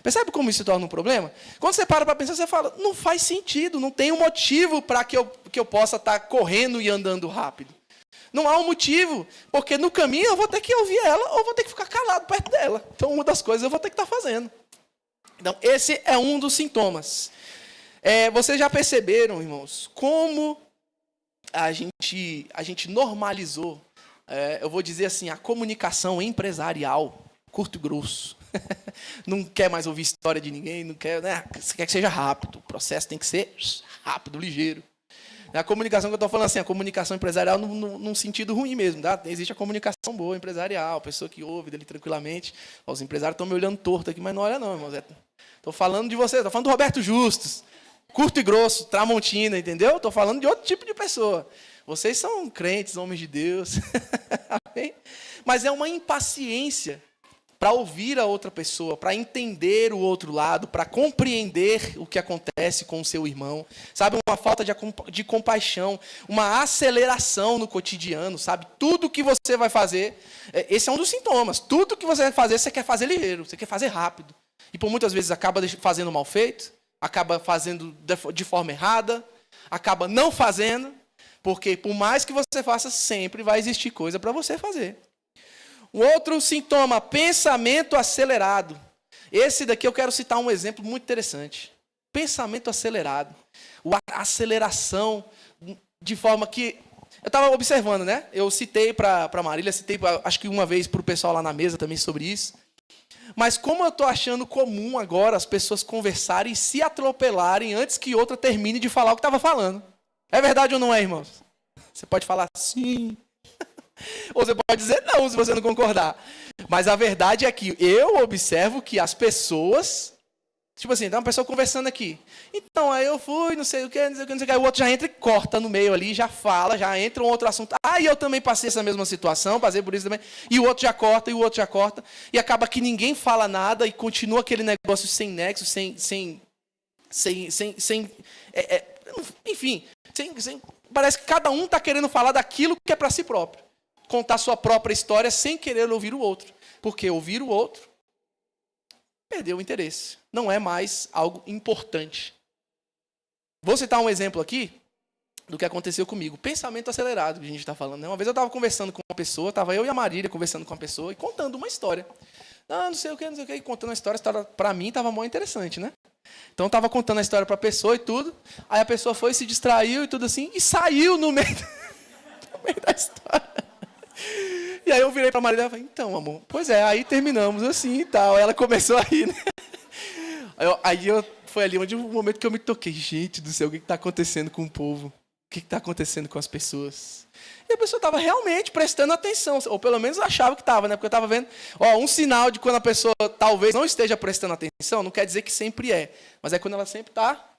Percebe como isso se torna um problema? Quando você para pensar, você fala, não faz sentido, não tem um motivo para que eu possa estar correndo e andando rápido. Não há um motivo, porque no caminho eu vou ter que ouvir ela ou vou ter que ficar calado perto dela. Então, uma das coisas eu vou ter que estar fazendo. Então, esse é um dos sintomas. Vocês já perceberam, irmãos, como a gente normalizou, eu vou dizer assim, a comunicação empresarial, curto e grosso. Não quer mais ouvir história de ninguém, não quer, né? Você quer que seja rápido, o processo tem que ser rápido, ligeiro. A comunicação que eu estou falando assim, a comunicação empresarial num sentido ruim mesmo, tá? Existe a comunicação boa empresarial, a pessoa que ouve dele tranquilamente. Os empresários estão me olhando torto aqui, mas não olha não, irmãos. Estou falando de você, estou falando do Roberto Justus, curto e grosso, Tramontina, entendeu? Estou falando de outro tipo de pessoa. Vocês são crentes, homens de Deus. Amém? Mas é uma impaciência para ouvir a outra pessoa, para entender o outro lado, para compreender o que acontece com o seu irmão. Sabe, uma falta de compaixão, uma aceleração no cotidiano, sabe? Tudo que você vai fazer, esse é um dos sintomas. Tudo que você vai fazer, você quer fazer ligeiro, você quer fazer rápido. E por muitas vezes acaba fazendo mal feito, acaba fazendo de forma errada, acaba não fazendo, porque por mais que você faça, sempre vai existir coisa para você fazer. Um outro sintoma, pensamento acelerado. Esse daqui eu quero citar um exemplo muito interessante. Pensamento acelerado. A aceleração de forma que... Eu estava observando, né? Eu citei para a Marília, acho que uma vez para o pessoal lá na mesa também sobre isso. Mas como eu estou achando comum agora as pessoas conversarem e se atropelarem antes que outra termine de falar o que estava falando. É verdade ou não é, irmãos? Você pode falar sim. Ou você pode dizer não, se você não concordar. Mas a verdade é que eu observo que as pessoas... Tipo assim, tá uma pessoa conversando aqui. Então, aí eu fui, não sei o que, não sei o que, não sei o que. Aí o outro já entra e corta no meio ali, já fala, já entra um outro assunto. E eu também passei essa mesma situação, passei por isso também. E o outro já corta, e o outro já corta. E acaba que ninguém fala nada e continua aquele negócio sem nexo, enfim, parece que cada um está querendo falar daquilo que é para si próprio. Contar sua própria história sem querer ouvir o outro. Porque ouvir o outro perdeu o interesse. Não é mais algo importante. Vou citar um exemplo aqui do que aconteceu comigo. Pensamento acelerado que a gente está falando. Né? Uma vez eu estava conversando com uma pessoa, estava eu e a Marília conversando com uma pessoa e contando uma história. Não sei o que, e contando a história para mim estava muito interessante, né? Então eu estava contando a história para a pessoa e tudo. Aí a pessoa foi, se distraiu e tudo assim, e saiu no meio da história. E aí eu virei para a Marília e falei, então, amor, pois é, aí terminamos assim e tal. Aí ela começou a rir, né? Foi ali onde o momento que eu me toquei. Gente do céu, o que está acontecendo com o povo? O que está acontecendo com as pessoas? E a pessoa estava realmente prestando atenção, ou pelo menos achava que estava, né? Porque eu estava vendo, um sinal de quando a pessoa talvez não esteja prestando atenção, não quer dizer que sempre é, mas é quando ela sempre está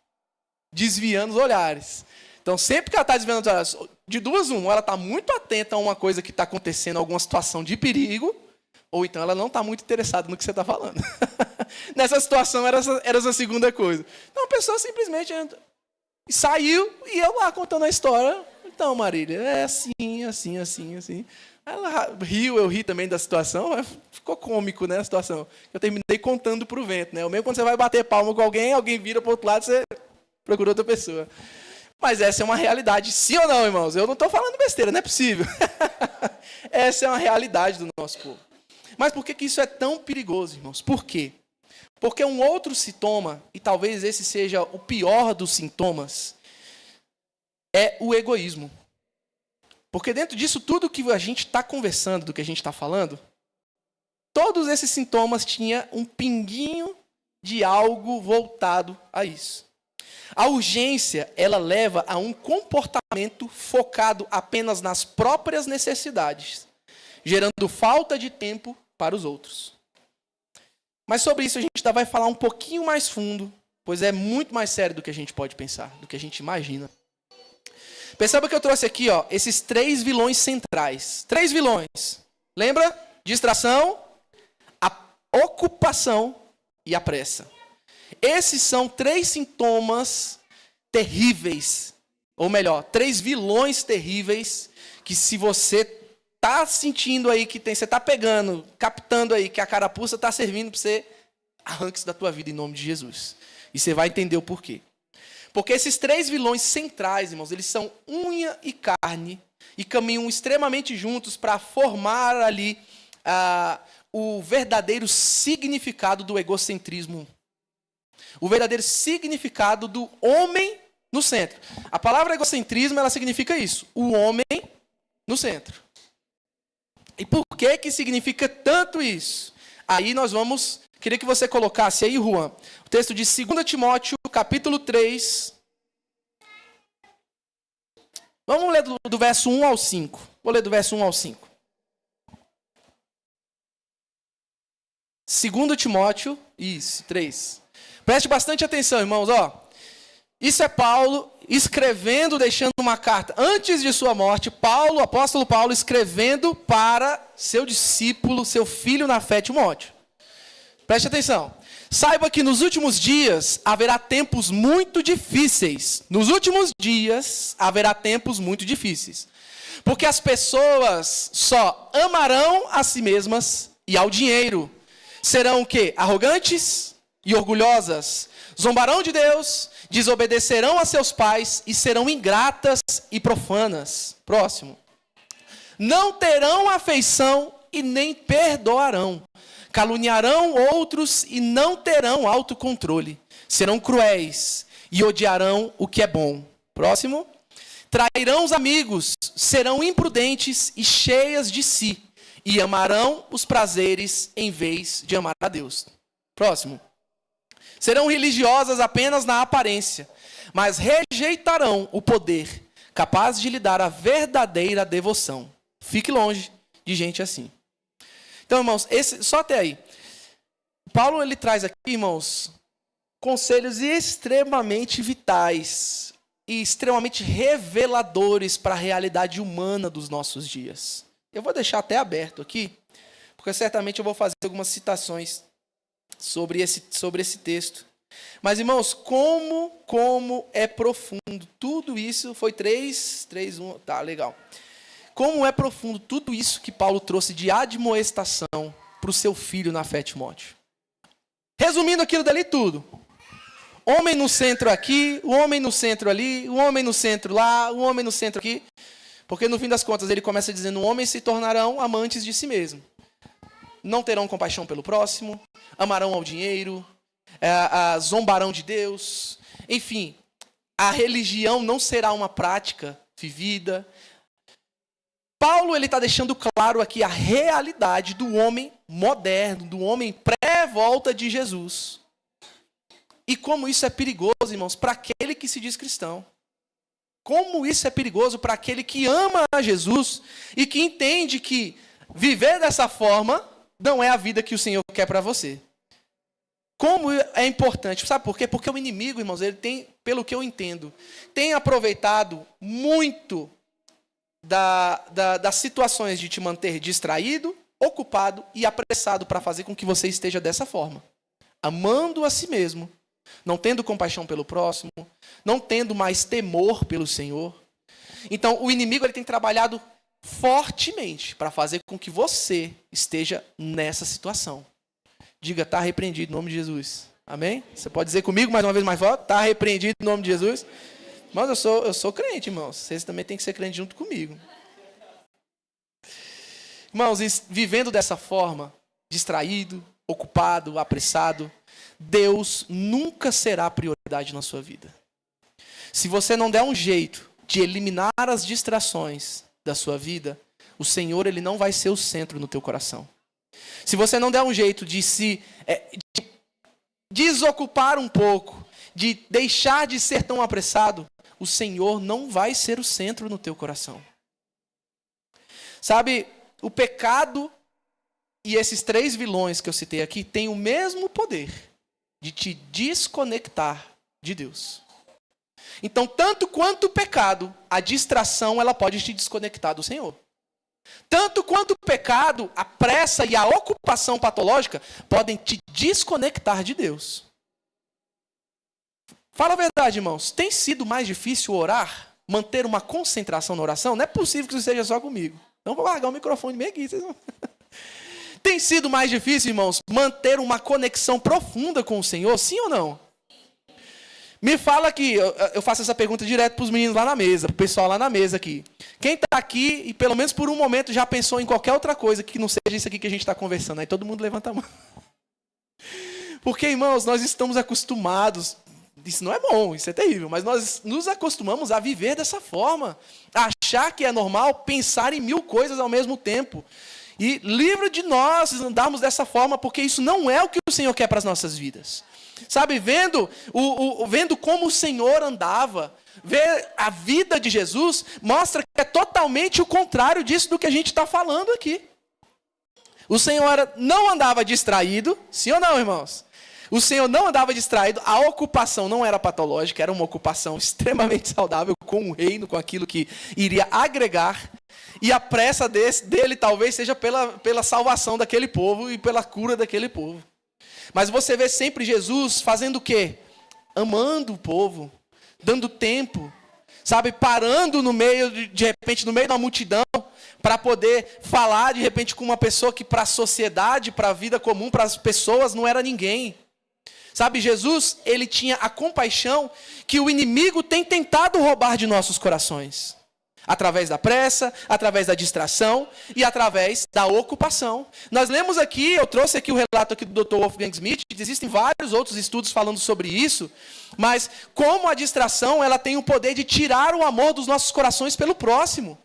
desviando os olhares. Então, sempre que ela está desviando os olhares, de duas, ou ela está muito atenta a uma coisa que está acontecendo, alguma situação de perigo, ou então ela não está muito interessada no que você está falando. Nessa situação, era essa segunda coisa. Então, a pessoa simplesmente saiu e eu lá contando a história. Então, Marília, é assim, assim, assim, assim. Ela riu, eu ri também da situação, mas ficou cômico, né, a situação. Eu terminei contando para o vento, né? O mesmo quando você vai bater palma com alguém vira para o outro lado, você procura outra pessoa. Mas essa é uma realidade, sim ou não, irmãos? Eu não estou falando besteira, não é possível. Essa é uma realidade do nosso povo. Mas por que isso é tão perigoso, irmãos? Por quê? Porque um outro sintoma, e talvez esse seja o pior dos sintomas, é o egoísmo. Porque dentro disso tudo que a gente está conversando, do que a gente está falando, todos esses sintomas tinham um pinguinho de algo voltado a isso. A urgência, ela leva a um comportamento focado apenas nas próprias necessidades, gerando falta de tempo para os outros. Mas sobre isso a gente ainda vai falar um pouquinho mais fundo, pois é muito mais sério do que a gente pode pensar, do que a gente imagina. Perceba que eu trouxe aqui, esses 3 vilões centrais. 3 vilões. Lembra? Distração, a ocupação e a pressa. Esses são 3 sintomas terríveis, ou melhor, 3 vilões terríveis, que se você está sentindo aí, você está pegando, captando aí que a carapuça está servindo para você, arranque isso da tua vida em nome de Jesus. E você vai entender o porquê. Porque esses 3 vilões centrais, irmãos, eles são unha e carne e caminham extremamente juntos para formar ali o verdadeiro significado do egocentrismo. O verdadeiro significado do homem no centro. A palavra egocentrismo, ela significa isso. O homem no centro. E por que significa tanto isso? Aí nós vamos... Queria que você colocasse aí, Juan, o texto de 2 Timóteo, capítulo 3. Vamos ler do verso 1 ao 5. Vou ler do verso 1 ao 5. 2 Timóteo, 3. Preste bastante atenção, irmãos. Isso é Paulo escrevendo, deixando uma carta. Antes de sua morte, o apóstolo Paulo, escrevendo para seu discípulo, seu filho na fé, Timóteo. Preste atenção. Saiba que nos últimos dias haverá tempos muito difíceis. Nos últimos dias haverá tempos muito difíceis. Porque as pessoas só amarão a si mesmas e ao dinheiro. Serão o quê? Arrogantes e orgulhosas. Zombarão de Deus, desobedecerão a seus pais e serão ingratas e profanas. Próximo. Não terão afeição e nem perdoarão. Caluniarão outros e não terão autocontrole. Serão cruéis e odiarão o que é bom. Próximo. Trairão os amigos, serão imprudentes e cheias de si. E amarão os prazeres em vez de amar a Deus. Próximo. Serão religiosas apenas na aparência, mas rejeitarão o poder capaz de lhe dar a verdadeira devoção. Fique longe de gente assim. Então, irmãos, só até aí. Paulo, ele traz aqui, irmãos, conselhos extremamente vitais e extremamente reveladores para a realidade humana dos nossos dias. Eu vou deixar até aberto aqui, porque certamente eu vou fazer algumas citações sobre esse texto. Mas, irmãos, como é profundo tudo isso. Foi 3, 1, tá, legal. Como é profundo tudo isso que Paulo trouxe de admoestação para o seu filho na fé, Timóteo. Resumindo aquilo dali tudo. Homem no centro aqui, o homem no centro ali, o homem no centro lá, o homem no centro aqui. Porque no fim das contas ele começa dizendo: homens se tornarão amantes de si mesmo. Não terão compaixão pelo próximo, amarão ao dinheiro, zombarão de Deus. Enfim, a religião não será uma prática vivida. Paulo está deixando claro aqui a realidade do homem moderno, do homem pré-volta de Jesus. E como isso é perigoso, irmãos, para aquele que se diz cristão. Como isso é perigoso para aquele que ama a Jesus e que entende que viver dessa forma não é a vida que o Senhor quer para você. Como é importante, sabe por quê? Porque o inimigo, irmãos, ele tem, pelo que eu entendo, tem aproveitado muito das situações de te manter distraído, ocupado e apressado para fazer com que você esteja dessa forma. Amando a si mesmo, não tendo compaixão pelo próximo, não tendo mais temor pelo Senhor. Então, o inimigo ele tem trabalhado fortemente para fazer com que você esteja nessa situação. Diga, está repreendido em nome de Jesus. Amém? Você pode dizer comigo mais uma vez mais forte? Está repreendido em nome de Jesus. Mas eu sou crente, irmãos. Vocês também têm que ser crente junto comigo. Irmãos, vivendo dessa forma, distraído, ocupado, apressado, Deus nunca será prioridade na sua vida. Se você não der um jeito de eliminar as distrações da sua vida, o Senhor ele não vai ser o centro no teu coração. Se você não der um jeito de se desocupar um pouco, de deixar de ser tão apressado, o Senhor não vai ser o centro no teu coração. Sabe, o pecado e esses 3 vilões que eu citei aqui têm o mesmo poder de te desconectar de Deus. Então, tanto quanto o pecado, a distração ela pode te desconectar do Senhor. Tanto quanto o pecado, a pressa e a ocupação patológica podem te desconectar de Deus. Fala a verdade, irmãos. Tem sido mais difícil orar? Manter uma concentração na oração? Não é possível que isso seja só comigo. Então vou largar o microfone meio aqui. Vocês vão... Tem sido mais difícil, irmãos, manter uma conexão profunda com o Senhor? Sim ou não? Me fala aqui, eu faço essa pergunta direto para os meninos lá na mesa, para o pessoal lá na mesa aqui. Quem está aqui e pelo menos por um momento já pensou em qualquer outra coisa que não seja isso aqui que a gente está conversando? Aí todo mundo levanta a mão. Porque, irmãos, nós estamos acostumados, isso não é bom, isso é terrível, mas nós nos acostumamos a viver dessa forma, a achar que é normal pensar em 1000 coisas ao mesmo tempo. E livre de nós andarmos dessa forma, porque isso não é o que o Senhor quer para as nossas vidas. Sabe, vendo como o Senhor andava, ver a vida de Jesus, mostra que é totalmente o contrário disso do que a gente está falando aqui. O Senhor não andava distraído, sim ou não, irmãos? O Senhor não andava distraído, a ocupação não era patológica, era uma ocupação extremamente saudável com o reino, com aquilo que iria agregar. E a pressa dele talvez seja pela salvação daquele povo e pela cura daquele povo. Mas você vê sempre Jesus fazendo o quê? Amando o povo, dando tempo, sabe? Parando no meio, de repente, no meio da multidão, para poder falar, de repente, com uma pessoa que para a sociedade, para a vida comum, para as pessoas, não era ninguém. Sabe, Jesus, ele tinha a compaixão que o inimigo tem tentado roubar de nossos corações. Através da pressa, através da distração e através da ocupação. Nós lemos aqui, eu trouxe aqui o relato aqui do Dr. Wolfgang Smith, existem vários outros estudos falando sobre isso, mas como a distração ela tem o poder de tirar o amor dos nossos corações pelo próximo.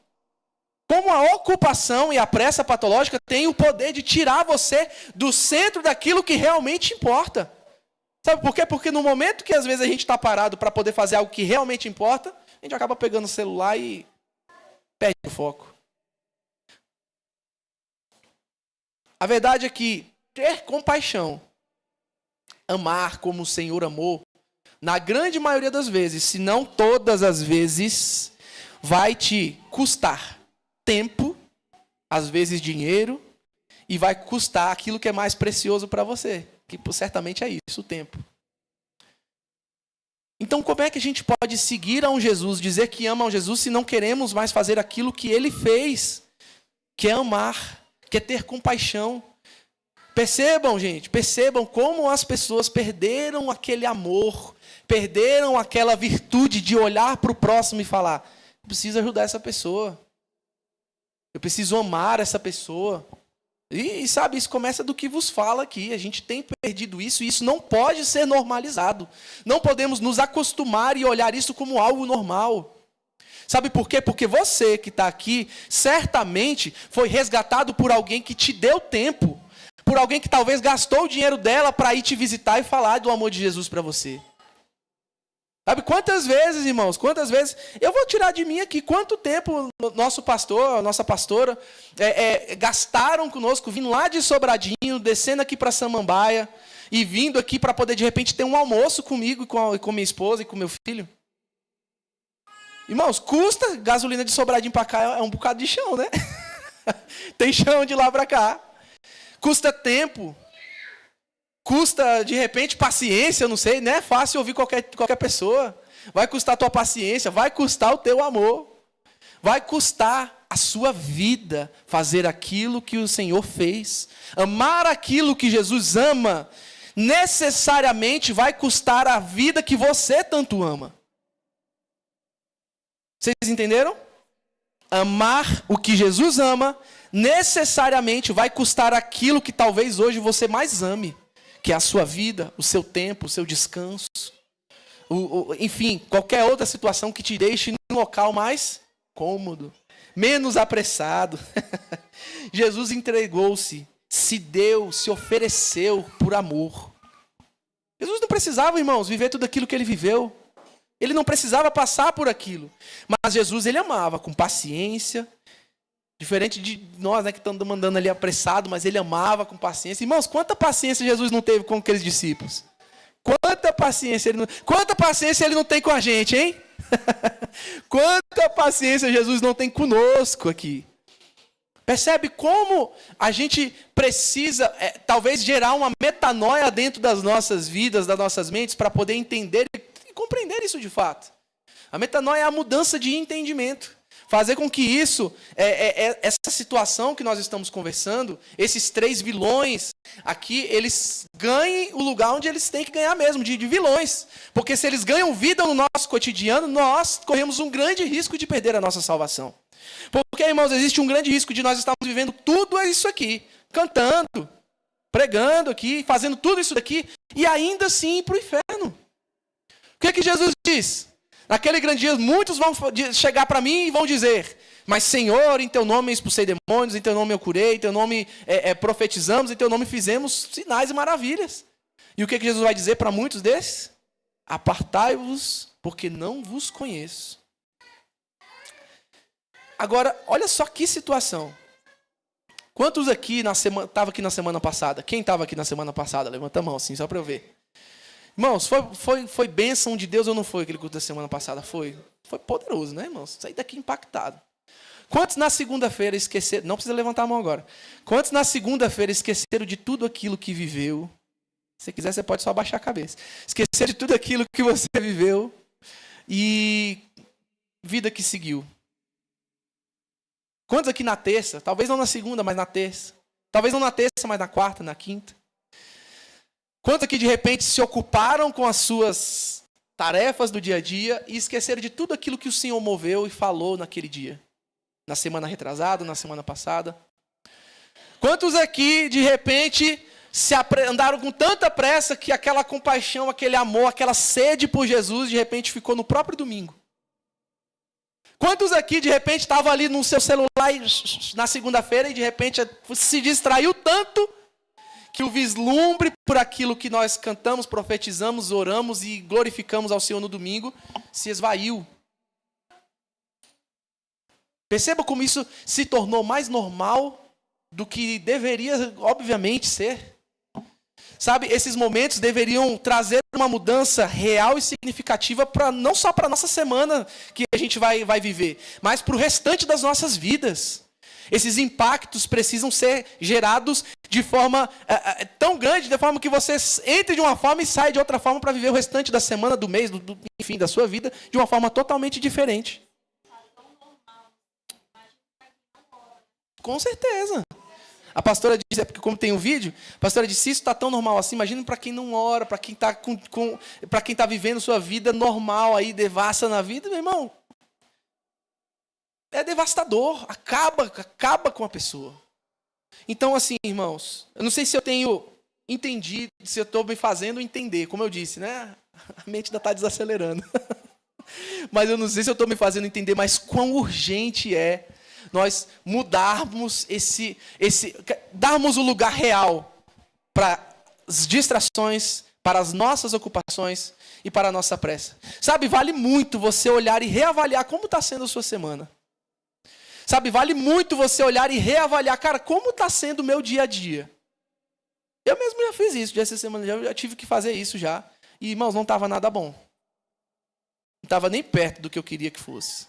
Como a ocupação e a pressa patológica tem o poder de tirar você do centro daquilo que realmente importa. Sabe por quê? Porque no momento que às vezes a gente está parado para poder fazer algo que realmente importa, a gente acaba pegando o celular e perde o foco. A verdade é que ter compaixão, amar como o Senhor amou, na grande maioria das vezes, se não todas as vezes, vai te custar tempo, às vezes dinheiro, e vai custar aquilo que é mais precioso para você, que certamente é isso, o tempo. Então, como é que a gente pode seguir a um Jesus, dizer que ama a um Jesus, se não queremos mais fazer aquilo que ele fez, que é amar, que é ter compaixão? Percebam, gente, percebam como as pessoas perderam aquele amor, perderam aquela virtude de olhar para o próximo e falar: eu preciso ajudar essa pessoa, eu preciso amar essa pessoa. E sabe, isso começa do que vos fala aqui. A gente tem perdido isso e isso não pode ser normalizado. Não podemos nos acostumar e olhar isso como algo normal. Sabe por quê? Porque você que está aqui, certamente foi resgatado por alguém que te deu tempo. Por alguém que talvez gastou o dinheiro dela para ir te visitar e falar do amor de Jesus para você. Sabe quantas vezes, irmãos, quantas vezes, eu vou tirar de mim aqui, quanto tempo nosso pastor, nossa pastora, gastaram conosco, vindo lá de Sobradinho, descendo aqui para Samambaia, e vindo aqui para poder de repente ter um almoço comigo, com minha esposa e com meu filho. Irmãos, custa gasolina de Sobradinho para cá, é um bocado de chão, né? Tem chão de lá para cá. Custa tempo. Custa, de repente, paciência, não sei, não é fácil ouvir qualquer pessoa. Vai custar a tua paciência, vai custar o teu amor. Vai custar a sua vida fazer aquilo que o Senhor fez. Amar aquilo que Jesus ama, necessariamente vai custar a vida que você tanto ama. Vocês entenderam? Amar o que Jesus ama, necessariamente vai custar aquilo que talvez hoje você mais ame. Que é a sua vida, o seu tempo, o seu descanso. Enfim, qualquer outra situação que te deixe num local mais cômodo, menos apressado. Jesus entregou-se, se deu, se ofereceu por amor. Jesus não precisava, irmãos, viver tudo aquilo que ele viveu. Ele não precisava passar por aquilo. Mas Jesus, ele amava com paciência. Diferente de nós, né, que estamos mandando ali apressado, mas ele amava com paciência. Irmãos, quanta paciência Jesus não teve com aqueles discípulos? Quanta paciência ele não tem com a gente, hein? Quanta paciência Jesus não tem conosco aqui. Percebe como a gente precisa, talvez, gerar uma metanoia dentro das nossas vidas, das nossas mentes, para poder entender e compreender isso de fato. A metanoia é a mudança de entendimento. Fazer com que isso, essa situação que nós estamos conversando, esses 3 vilões aqui, eles ganhem o lugar onde eles têm que ganhar mesmo, de vilões. Porque se eles ganham vida no nosso cotidiano, nós corremos um grande risco de perder a nossa salvação. Porque, irmãos, existe um grande risco de nós estarmos vivendo tudo isso aqui, cantando, pregando aqui, fazendo tudo isso daqui, e ainda assim ir para o inferno. O que Jesus diz? Naquele grande dia, muitos vão chegar para mim e vão dizer: mas Senhor, em teu nome eu expulsei demônios, em teu nome eu curei, em teu nome profetizamos, em teu nome fizemos sinais e maravilhas. E o que Jesus vai dizer para muitos desses? Apartai-vos, porque não vos conheço. Agora, olha só que situação. Quantos aqui estavam aqui na semana passada? Quem estava aqui na semana passada? Levanta a mão assim, só para eu ver. Irmãos, foi bênção de Deus ou não foi aquele culto da semana passada? Foi poderoso, né, irmãos? Saí daqui impactado. Quantos na segunda-feira esqueceram? Não precisa levantar a mão agora. Quantos na segunda-feira esqueceram de tudo aquilo que viveu? Se quiser, você pode só abaixar a cabeça. Esqueceram de tudo aquilo que você viveu e vida que seguiu. Quantos aqui na terça? Talvez não na segunda, mas na terça. Talvez não na terça, mas na quarta, na quinta. Quantos aqui de repente se ocuparam com as suas tarefas do dia a dia e esqueceram de tudo aquilo que o Senhor moveu e falou naquele dia? Na semana retrasada, na semana passada? Quantos aqui de repente andaram com tanta pressa que aquela compaixão, aquele amor, aquela sede por Jesus de repente ficou no próprio domingo? Quantos aqui de repente estavam ali no seu celular na segunda-feira e de repente se distraiu tanto que o vislumbre por aquilo que nós cantamos, profetizamos, oramos e glorificamos ao Senhor no domingo se esvaiu? Perceba como isso se tornou mais normal do que deveria, obviamente, ser. Sabe, esses momentos deveriam trazer uma mudança real e significativa não só para a nossa semana que a gente vai viver, mas para o restante das nossas vidas. Esses impactos precisam ser gerados de forma tão grande, de forma que você entre de uma forma e sai de outra forma para viver o restante da semana, do mês, enfim, da sua vida, de uma forma totalmente diferente. Com certeza. A pastora disse, porque como tem um vídeo, a pastora disse, se isso está tão normal assim, imagina para quem não ora, para quem está vivendo sua vida normal aí, devassa na vida, meu irmão. É devastador, acaba com a pessoa. Então, assim, irmãos, eu não sei se eu tenho entendido, se eu estou me fazendo entender, como eu disse, né? A mente ainda está desacelerando. Mas eu não sei se eu estou me fazendo entender, mas quão urgente é nós mudarmos darmos o lugar real para as distrações, para as nossas ocupações e para a nossa pressa. Sabe, vale muito você olhar e reavaliar como está sendo a sua semana. Sabe, vale muito você olhar e reavaliar, cara, como está sendo o meu dia a dia. Eu mesmo já fiz isso, essa semana já tive que fazer isso já. E, irmãos, não estava nada bom. Não estava nem perto do que eu queria que fosse.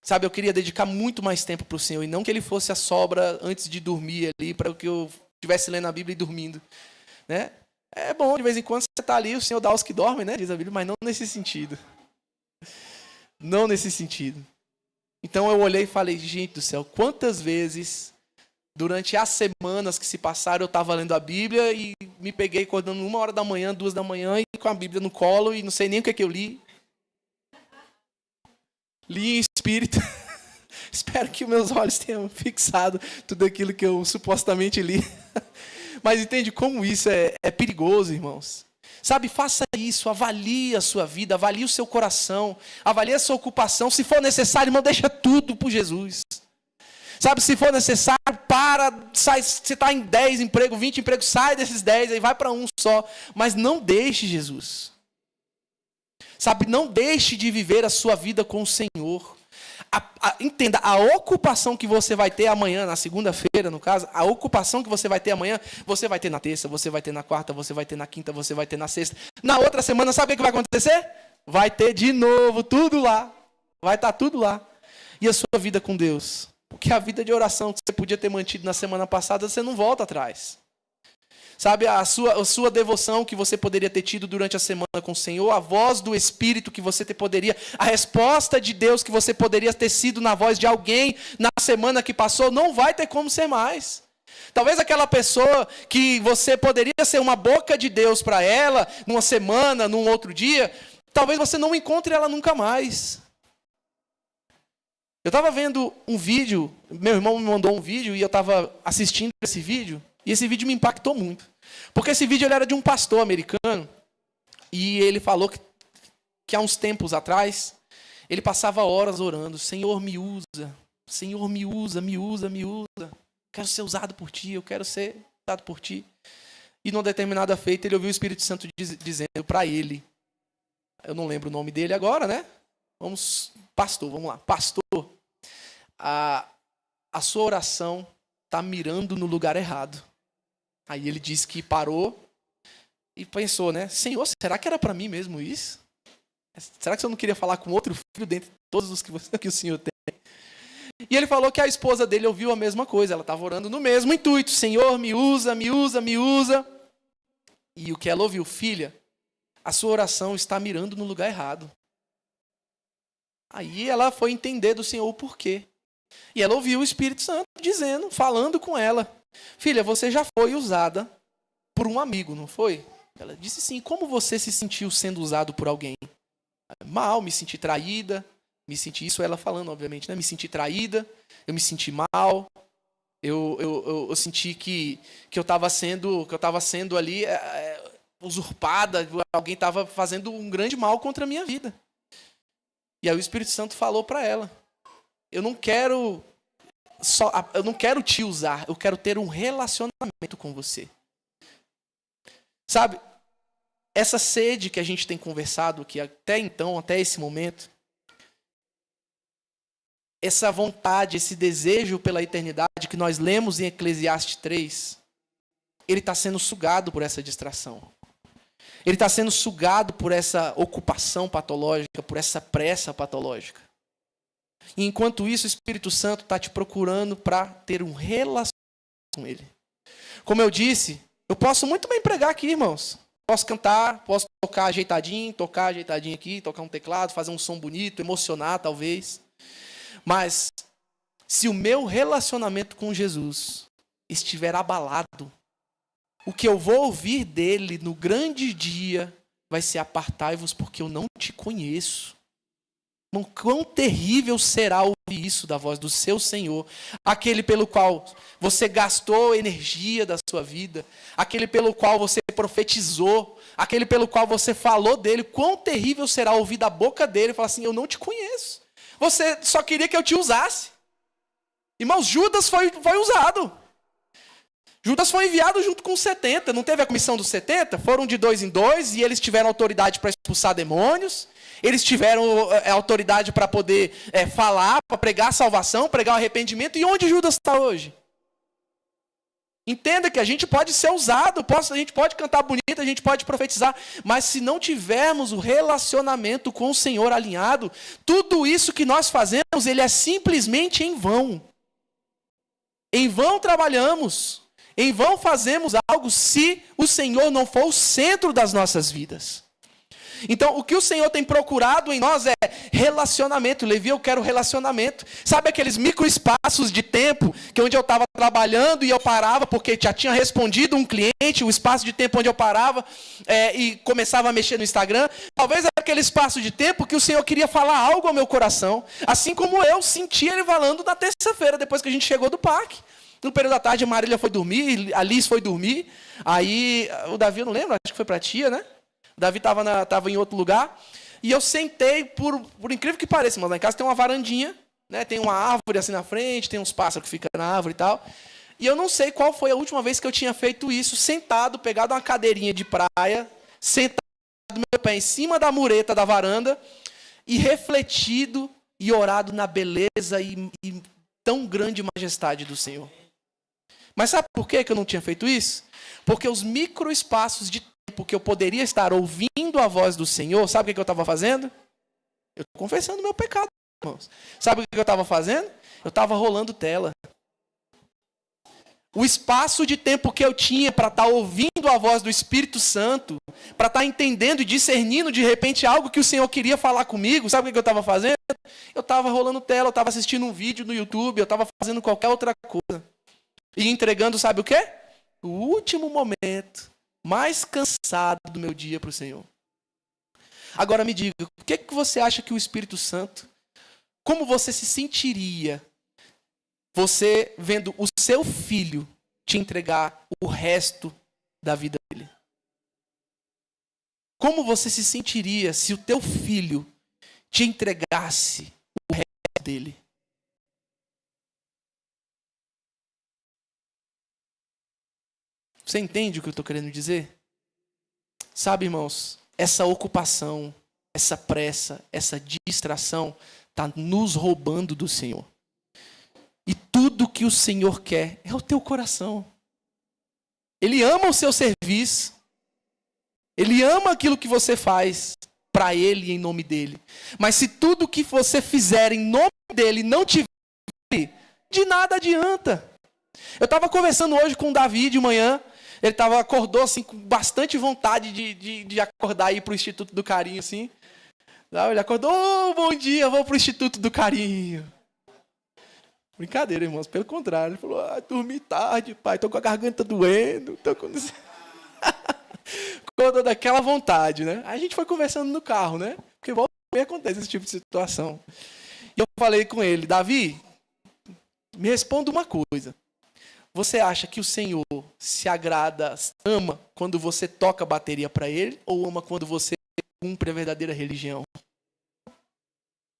Sabe, eu queria dedicar muito mais tempo para o Senhor, e não que Ele fosse a sobra antes de dormir ali, para que eu estivesse lendo a Bíblia e dormindo. Né? É bom, de vez em quando você está ali, o Senhor dá aos que dormem, né? Diz a Bíblia, mas não nesse sentido. Não nesse sentido. Então eu olhei e falei, gente do céu, quantas vezes, durante as semanas que se passaram, eu estava lendo a Bíblia e me peguei acordando 1h da manhã, 2h da manhã, e com a Bíblia no colo, e não sei nem o que eu li. Li em espírito. Espero que meus olhos tenham fixado tudo aquilo que eu supostamente li. Mas entende como isso é perigoso, irmãos? Sabe, faça isso, avalie a sua vida, avalie o seu coração, avalie a sua ocupação. Se for necessário, irmão, deixa tudo por Jesus. Sabe, se for necessário, sai, você está em 10 empregos, 20 empregos, sai desses 10, aí vai para um só. Mas não deixe Jesus. Sabe, não deixe de viver a sua vida com o Senhor. Entenda, a ocupação que você vai ter amanhã, na segunda-feira, no caso, a ocupação que você vai ter amanhã, você vai ter na terça, você vai ter na quarta, você vai ter na quinta, você vai ter na sexta. Na outra semana, sabe o que vai acontecer? Vai ter de novo tudo lá. Vai estar tudo lá. E a sua vida com Deus? Porque a vida de oração que você podia ter mantido na semana passada, você não volta atrás. Sabe, a sua devoção que você poderia ter tido durante a semana com o Senhor, a voz do Espírito que você poderia, a resposta de Deus que você poderia ter sido na voz de alguém na semana que passou, não vai ter como ser mais. Talvez aquela pessoa que você poderia ser uma boca de Deus para ela, numa semana, num outro dia, talvez você não encontre ela nunca mais. Eu estava vendo um vídeo, meu irmão me mandou um vídeo e eu estava assistindo esse vídeo, e esse vídeo me impactou muito. Porque esse vídeo ele era de um pastor americano, e ele falou que há uns tempos atrás, ele passava horas orando, Senhor me usa, Senhor me usa, me usa, me usa. Quero ser usado por ti, eu quero ser usado por ti. E numa determinada feita ele ouviu o Espírito Santo dizendo para ele, eu não lembro o nome dele agora, né? Pastor, vamos lá. Pastor, a sua oração está mirando no lugar errado. Aí ele disse que parou e pensou, né? Senhor, será que era para mim mesmo isso? Será que você não queria falar com outro filho dentre todos os que o Senhor tem? E ele falou que a esposa dele ouviu a mesma coisa. Ela estava orando no mesmo intuito. Senhor, me usa, me usa, me usa. E o que ela ouviu? Filha, a sua oração está mirando no lugar errado. Aí ela foi entender do Senhor o porquê. E ela ouviu o Espírito Santo dizendo, falando com ela. Filha, você já foi usada por um amigo, não foi? Ela disse sim. Como você se sentiu sendo usado por alguém? Mal, me senti traída. Me senti, isso ela falando, obviamente, né? Me senti traída, eu me senti mal. Eu senti que eu estava sendo ali usurpada. Alguém estava fazendo um grande mal contra a minha vida. E aí o Espírito Santo falou para ela. Eu não quero te usar, eu quero ter um relacionamento com você. Sabe, essa sede que a gente tem conversado aqui até então, até esse momento, essa vontade, esse desejo pela eternidade que nós lemos em Eclesiastes 3, ele está sendo sugado por essa distração. Ele está sendo sugado por essa ocupação patológica, por essa pressa patológica. E enquanto isso, o Espírito Santo está te procurando para ter um relacionamento com Ele. Como eu disse, eu posso muito bem pregar aqui, irmãos. Posso cantar, posso tocar ajeitadinho aqui, tocar um teclado, fazer um som bonito, emocionar talvez. Mas se o meu relacionamento com Jesus estiver abalado, o que eu vou ouvir dele no grande dia vai ser: apartai-vos porque eu não te conheço. Quão terrível será ouvir isso da voz do seu Senhor, aquele pelo qual você gastou energia da sua vida, aquele pelo qual você profetizou, aquele pelo qual você falou dele. Quão terrível será ouvir da boca dele e falar assim: eu não te conheço. Você só queria que eu te usasse. Irmãos, Judas foi usado. Judas foi enviado junto com os 70. Não teve a comissão dos 70? Foram de 2 em 2 e eles tiveram autoridade para expulsar demônios. Eles tiveram autoridade para poder falar, para pregar a salvação, pregar o arrependimento. E onde Judas está hoje? Entenda que a gente pode ser usado, a gente pode cantar bonito, a gente pode profetizar, mas se não tivermos o relacionamento com o Senhor alinhado, tudo isso que nós fazemos, ele é simplesmente em vão. Em vão trabalhamos, em vão fazemos algo se o Senhor não for o centro das nossas vidas. Então, o que o Senhor tem procurado em nós é relacionamento. Levi, eu quero relacionamento. Sabe aqueles microespaços de tempo, que onde eu estava trabalhando e eu parava, porque já tinha respondido um cliente, o espaço de tempo onde eu parava e começava a mexer no Instagram. Talvez era aquele espaço de tempo que o Senhor queria falar algo ao meu coração, assim como eu senti Ele falando na terça-feira, depois que a gente chegou do parque. No período da tarde, a Marília foi dormir, a Liz foi dormir, aí o Davi, eu não lembro, acho que foi para a tia, né? O Davi estava em outro lugar, e eu sentei, por incrível que pareça, mas lá em casa tem uma varandinha, né? Tem uma árvore assim na frente, tem uns pássaros que ficam na árvore e tal, e eu não sei qual foi a última vez que eu tinha feito isso, sentado, pegado uma cadeirinha de praia, sentado meu pé em cima da mureta da varanda, e refletido e orado na beleza e tão grande majestade do Senhor. Mas sabe por que eu não tinha feito isso? Porque os microespaços de tempo que eu poderia estar ouvindo a voz do Senhor, sabe o que eu estava fazendo? Eu estou confessando meu pecado irmãos. Sabe o que eu estava fazendo? Eu estava rolando tela. O espaço de tempo que eu tinha para estar ouvindo a voz do Espírito Santo, para estar entendendo e discernindo de repente algo que o Senhor queria falar comigo, sabe o que eu estava fazendo? Eu estava rolando tela, eu estava assistindo um vídeo no YouTube, eu estava fazendo qualquer outra coisa. E entregando, sabe o quê? O último momento mais cansado do meu dia para o Senhor. Agora me diga, o que você acha que o Espírito Santo, como você se sentiria você vendo o seu filho te entregar o resto da vida dele? Como você se sentiria se o teu filho te entregasse o resto dele? Você entende o que eu estou querendo dizer? Sabe, irmãos, essa ocupação, essa pressa, essa distração está nos roubando do Senhor. E tudo que o Senhor quer é o teu coração. Ele ama o seu serviço. Ele ama aquilo que você faz para Ele e em nome dEle. Mas se tudo que você fizer em nome dEle não tiver, de nada adianta. Eu estava conversando hoje com o Davi de manhã. Ele acordou assim, com bastante vontade de acordar e ir para o Instituto do Carinho. Assim. Ele acordou, bom dia, vou para o Instituto do Carinho. Brincadeira, irmãos, pelo contrário. Ele falou, dormi tarde, pai, tô com a garganta doendo. Tô com toda aquela vontade, né? Aí a gente foi conversando no carro, né? Porque volta e meia acontece esse tipo de situação. E eu falei com ele, Davi, me responda uma coisa. Você acha que o Senhor se agrada, ama quando você toca a bateria para Ele? Ou ama quando você cumpre a verdadeira religião?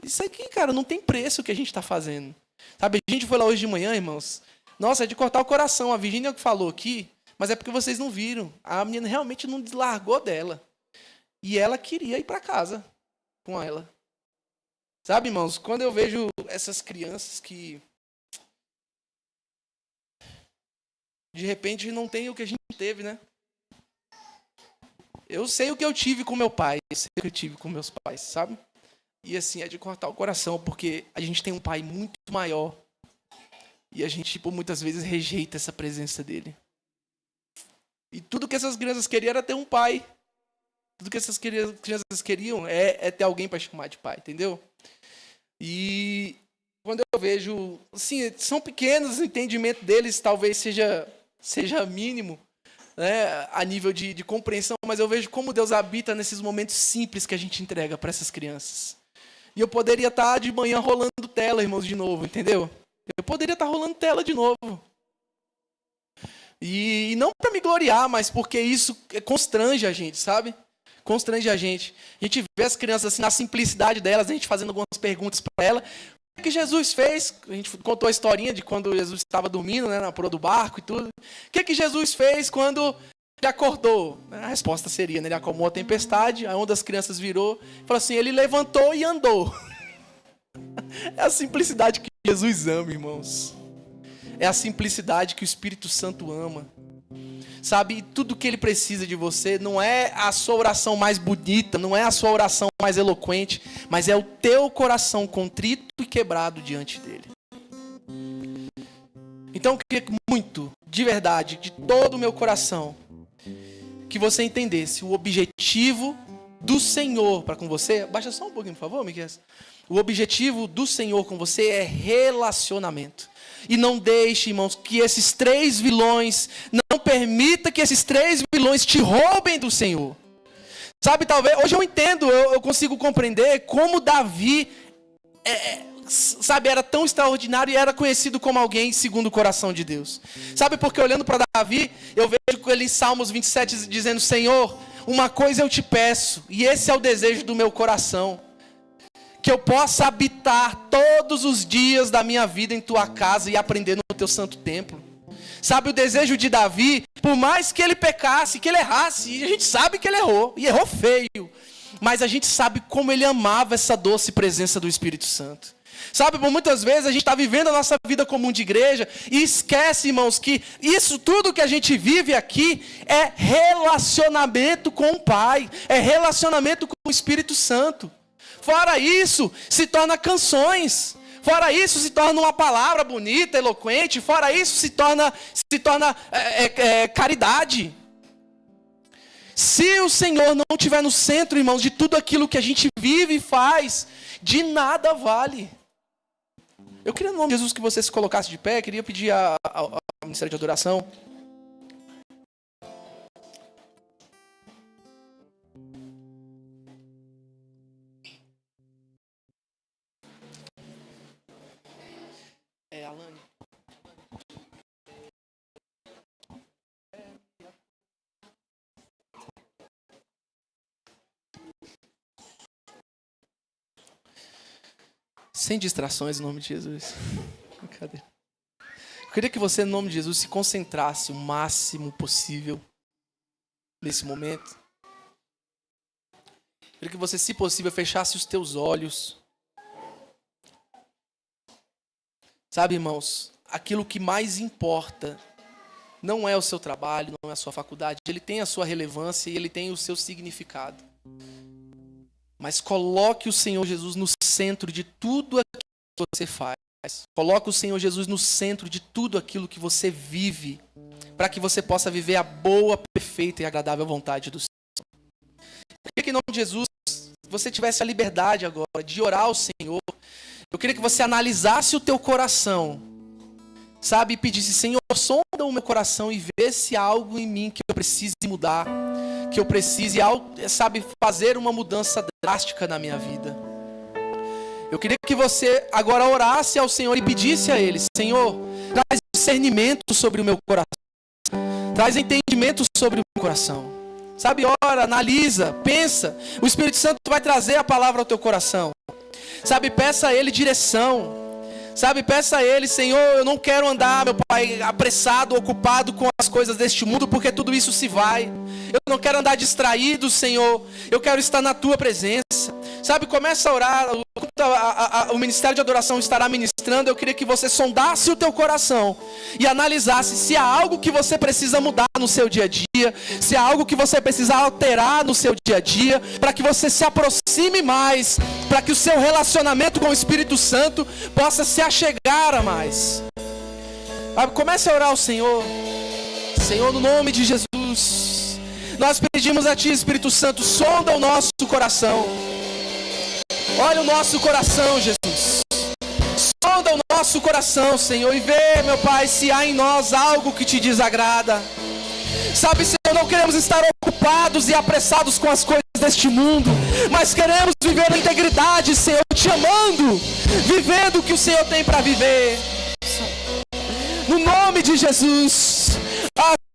Isso aqui, cara, não tem preço o que a gente está fazendo. Sabe, a gente foi lá hoje de manhã, irmãos. Nossa, é de cortar o coração. A Virgínia que falou aqui, mas é porque vocês não viram. A menina realmente não deslargou dela. E ela queria ir para casa com ela. Sabe, irmãos, quando eu vejo essas crianças que de repente não tem o que a gente teve, né? Eu sei o que eu tive com meu pai, eu sei o que eu tive com meus pais, sabe? E assim, é de cortar o coração, porque a gente tem um pai muito maior. E a gente, muitas vezes rejeita essa presença dele. E tudo que essas crianças queriam era ter um pai. Tudo que essas crianças queriam é ter alguém para chamar de pai, entendeu? E quando eu vejo, assim, são pequenos, o entendimento deles talvez seja mínimo, né, a nível de compreensão, mas eu vejo como Deus habita nesses momentos simples que a gente entrega para essas crianças. E eu poderia estar de manhã rolando tela, irmãos, de novo, entendeu? Eu poderia estar rolando tela de novo. E não para me gloriar, mas porque isso constrange a gente, sabe? Constrange a gente. A gente vê as crianças assim, na simplicidade delas, a gente fazendo algumas perguntas para ela. O que Jesus fez? A gente contou a historinha de quando Jesus estava dormindo, né, na proa do barco e tudo. O que Jesus fez quando ele acordou? A resposta seria, né, ele acalmou a tempestade, a onda das crianças virou, falou assim, ele levantou e andou. É a simplicidade que Jesus ama, irmãos. É a simplicidade que o Espírito Santo ama. Sabe, tudo que ele precisa de você não é a sua oração mais bonita, não é a sua oração mais eloquente, mas é o teu coração contrito e quebrado diante dele. Então eu queria muito, de verdade, de todo o meu coração, que você entendesse o objetivo do Senhor para com você. Baixa só um pouquinho, por favor, Miquel. O objetivo do Senhor com você é relacionamento. E não deixe, irmãos, que esses 3 vilões, não permita que esses 3 vilões te roubem do Senhor. Sabe, talvez, hoje eu entendo, eu consigo compreender como Davi, era tão extraordinário e era conhecido como alguém segundo o coração de Deus. Sabe, porque olhando para Davi, eu vejo ele em Salmos 27 dizendo, Senhor, uma coisa eu te peço, e esse é o desejo do meu coração, que eu possa habitar todos os dias da minha vida em tua casa e aprender no teu santo templo. Sabe, o desejo de Davi, por mais que ele pecasse, que ele errasse, e a gente sabe que ele errou, e errou feio, mas a gente sabe como ele amava essa doce presença do Espírito Santo. Sabe, por muitas vezes a gente está vivendo a nossa vida comum de igreja e esquece, irmãos, que isso tudo que a gente vive aqui é relacionamento com o Pai, é relacionamento com o Espírito Santo. Fora isso, se torna canções. Fora isso, se torna uma palavra bonita, eloquente. Fora isso, se torna caridade. Se o Senhor não estiver no centro, irmãos, de tudo aquilo que a gente vive e faz, de nada vale. Eu queria, no nome de Jesus, que você se colocasse de pé. Queria pedir ao Ministério de Adoração. Alane. Sem distrações, em nome de Jesus. Cadê? Eu queria que você, em nome de Jesus, se concentrasse o máximo possível nesse momento. Eu queria que você, se possível, fechasse os teus olhos. Sabe, irmãos, aquilo que mais importa não é o seu trabalho, não é a sua faculdade. Ele tem a sua relevância e ele tem o seu significado. Mas coloque o Senhor Jesus no centro de tudo aquilo que você faz. Coloque o Senhor Jesus no centro de tudo aquilo que você vive, para que você possa viver a boa, perfeita e agradável vontade do Senhor. Eu queria que, em nome de Jesus, você tivesse a liberdade agora de orar ao Senhor. Eu queria que você analisasse o teu coração, sabe, e pedisse: Senhor, sonda o meu coração e vê se há algo em mim que eu precise mudar, que eu precise, sabe, fazer uma mudança drástica na minha vida. Eu queria que você agora orasse ao Senhor e pedisse a Ele: Senhor, traz discernimento sobre o meu coração, traz entendimento sobre o meu coração. Sabe, ora, analisa, pensa. O Espírito Santo vai trazer a palavra ao teu coração. Sabe, peça a Ele direção. Sabe, peça a Ele: Senhor, eu não quero andar, meu Pai, apressado, ocupado com as coisas deste mundo, porque tudo isso se vai. Eu não quero andar distraído, Senhor. Eu quero estar na Tua presença. Sabe, começa a orar. O Ministério de Adoração estará ministrando. Eu queria que você sondasse o teu coração e analisasse se há algo que você precisa mudar no seu dia a dia, se há algo que você precisa alterar no seu dia a dia, para que você se aproxime mais, para que o seu relacionamento com o Espírito Santo possa se achegar a mais. Comece a orar ao Senhor. Senhor, no nome de Jesus, nós pedimos a Ti, Espírito Santo, sonda o nosso coração. Olha o nosso coração, Jesus. Sonda o nosso coração, Senhor, e vê, meu Pai, se há em nós algo que Te desagrada. Sabe, Senhor, não queremos estar ocupados e apressados com as coisas deste mundo, mas queremos viver na integridade, Senhor, Te amando, vivendo o que o Senhor tem para viver. No nome de Jesus.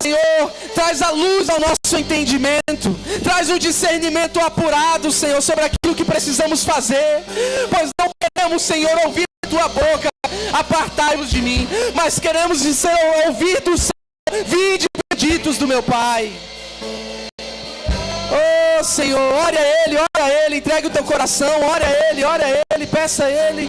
Senhor, traz a luz ao nosso entendimento, traz um discernimento apurado, Senhor, sobre aquilo que precisamos fazer, pois não queremos, Senhor, ouvir a Tua boca: apartai-vos de mim, mas queremos, Senhor, ouvir do Senhor: vinde, benditos do meu Pai. Oh, Senhor, ore a Ele, entregue o teu coração, ore a Ele, peça a Ele.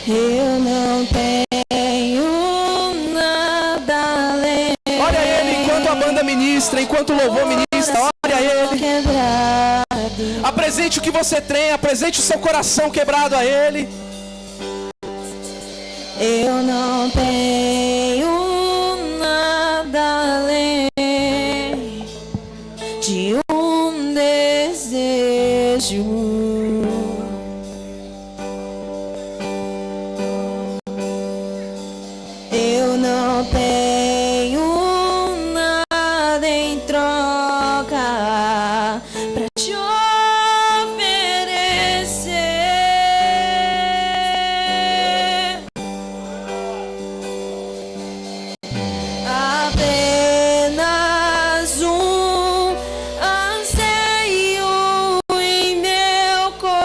Eu não tenho nada além. Ore a Ele enquanto a banda ministra, enquanto o louvor ministra. Ore a Ele. Apresente o que você tem, apresente o seu coração quebrado a Ele. Eu não tenho nada além de um desejo. Eu não tenho nada em troca pra te oferecer. Apenas um anseio em meu coração.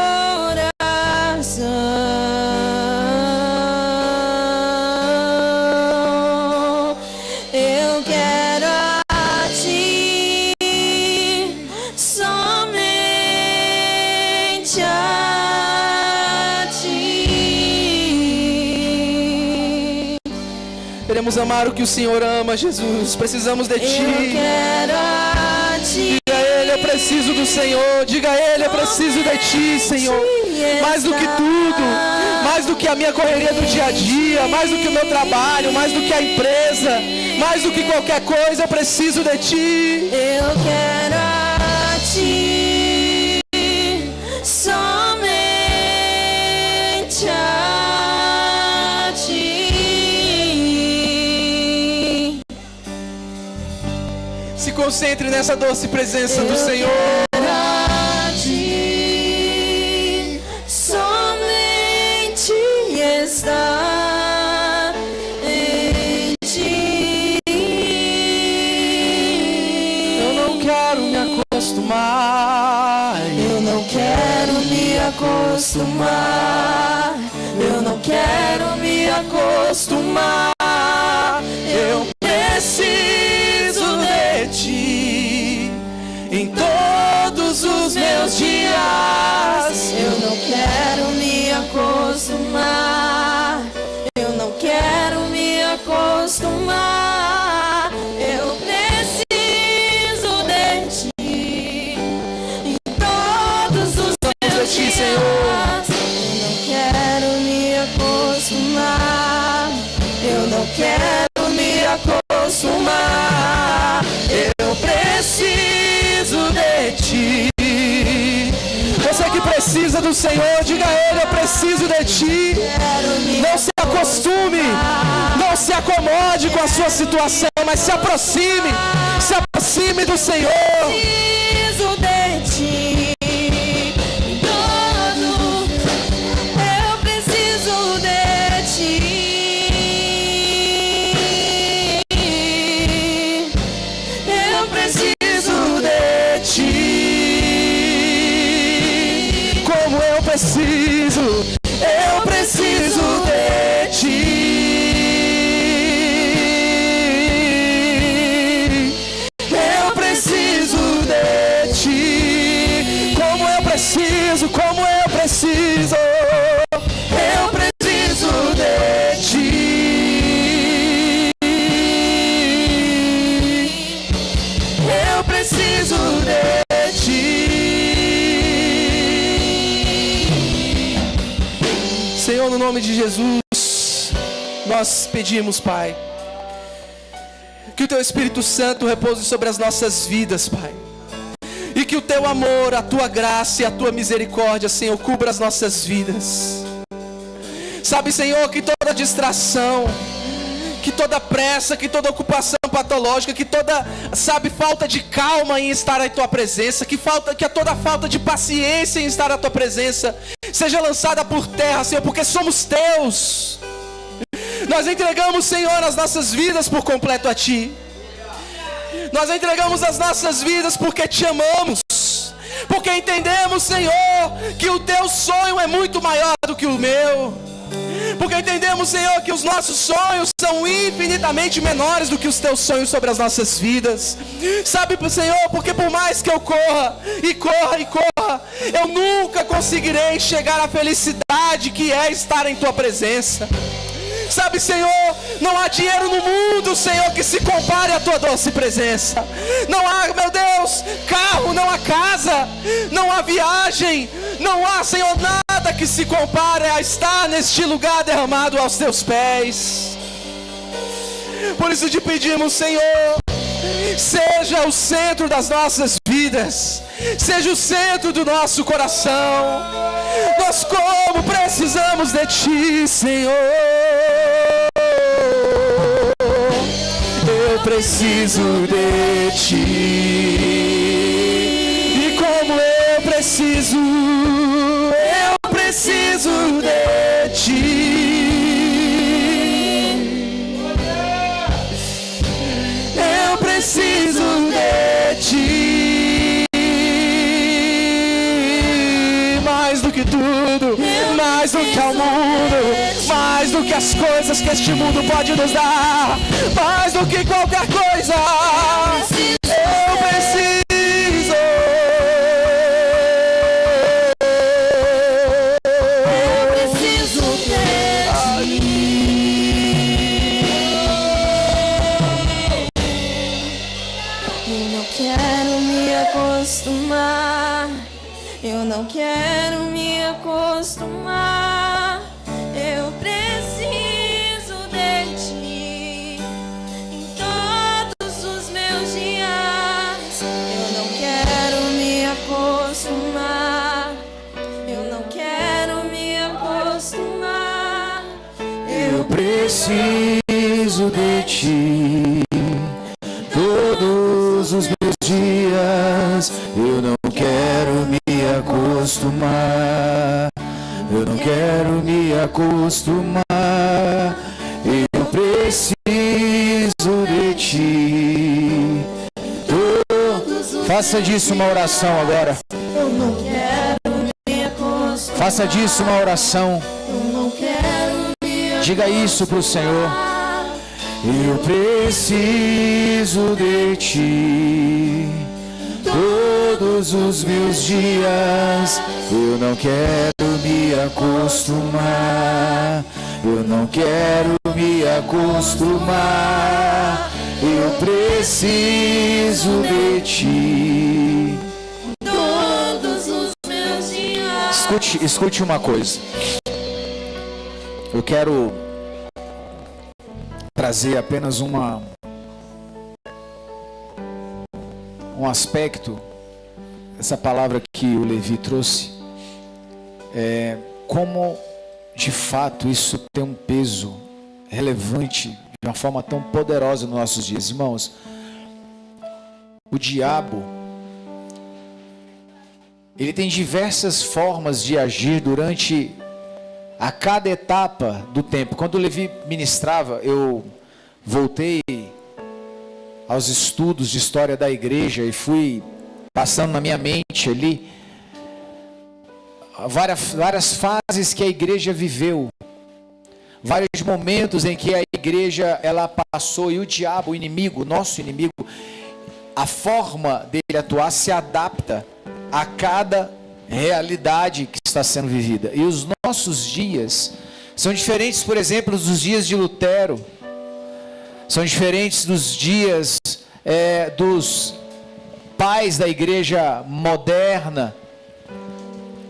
Eu quero a Ti, somente a Ti. Queremos amar o que o Senhor ama, Jesus. Precisamos de Ti. Eu quero a Ti. Diga a Ele: eu preciso do Senhor. Diga a Ele: eu preciso de Ti. Ti, Senhor. Mais do que tudo, mais do que a minha correria do dia a dia, mais do que o meu trabalho, mais do que a empresa, mais do que qualquer coisa, eu preciso de Ti. Eu quero a Ti, somente a Ti. Se concentre nessa doce presença do Senhor. Quero a Ti, somente estar em Ti. Eu não quero me acostumar. Eu não quero me acostumar. Eu não quero me acostumar. Eu preciso de Ti em todos os meus dias. Eu não quero me acostumar. Eu não quero me acostumar. Eu preciso de Ti em todos os meus Ti, dias. Senhor. Eu não quero me acostumar. Eu não quero me acostumar. Eu preciso de Ti. Você que precisa do Senhor, diga a Ele: eu preciso de Ti. Não se acostume, não se acomode com a sua situação, mas se aproxime do Senhor. Preciso de Ti em todo. Eu preciso de Ti. Eu preciso De Ti, como eu preciso de Ti. Eu preciso de Ti, como eu preciso. Eu preciso de Ti. Eu preciso de Ti. Senhor, no nome de Jesus, nós pedimos, Pai, que o Teu Espírito Santo repouse sobre as nossas vidas, Pai. E que o Teu amor, a Tua graça e a Tua misericórdia, Senhor, cubra as nossas vidas. Sabe, Senhor, que toda distração, que toda pressa, que toda ocupação patológica, que toda, sabe, falta de calma em estar em Tua presença, que toda falta de paciência em estar à Tua presença, seja lançada por terra, Senhor, porque somos Teus. Nós entregamos, Senhor, as nossas vidas por completo a Ti. Nós entregamos as nossas vidas porque Te amamos, porque entendemos, Senhor, que o Teu sonho é muito maior do que o meu, porque entendemos, Senhor, que os nossos sonhos são infinitamente menores do que os Teus sonhos sobre as nossas vidas. Sabe, Senhor, porque por mais que eu corra, eu nunca conseguirei chegar à felicidade que é estar em Tua presença. Sabe, Senhor, não há dinheiro no mundo, Senhor, que se compare à Tua doce presença. Não há, meu Deus, carro, não há casa, não há viagem, não há, Senhor, nada que se compare a estar neste lugar derramado aos Teus pés. Por isso te pedimos, Senhor, seja o centro das nossas vidas, seja o centro do nosso coração. Nós como precisamos de Ti, Senhor. Eu preciso de Ti, e como eu preciso de Ti. Eu preciso de Ti, mais do que tudo, mais do que ao mundo, mais do que as coisas que este mundo pode nos dar, mais do que qualquer coisa. Eu preciso. Eu não quero me acostumar. Eu não quero acostumar. Eu preciso de ti em todos os meus dias. Eu não quero me acostumar. Eu não quero me acostumar. Eu preciso de ti todos os meus dias. Eu não quero me acostumar. Eu não quero me acostumar. Eu preciso de ti. Faça disso uma oração agora. Eu não quero me acostumar. Faça disso uma oração. Eu não quero me Diga isso para o Senhor. Eu preciso de ti todos os meus dias. Eu não quero me acostumar. Eu não quero me acostumar. Eu preciso de ti. todos os meus dias. Escute uma coisa. Eu quero trazer apenas um aspecto, essa palavra que o Levi trouxe, como de fato isso tem um peso relevante de uma forma tão poderosa nos nossos dias. Irmãos, o diabo, ele tem diversas formas de agir durante a cada etapa do tempo. Quando o Levi ministrava, eu voltei aos estudos de história da igreja e fui passando na minha mente ali várias fases que a igreja viveu, vários momentos em que a igreja ela passou, e o diabo, o inimigo, nosso inimigo, a forma dele atuar se adapta a cada realidade que está sendo vivida. E os nossos dias são diferentes, por exemplo, dos dias de Lutero, são diferentes dos dias dos pais da igreja moderna,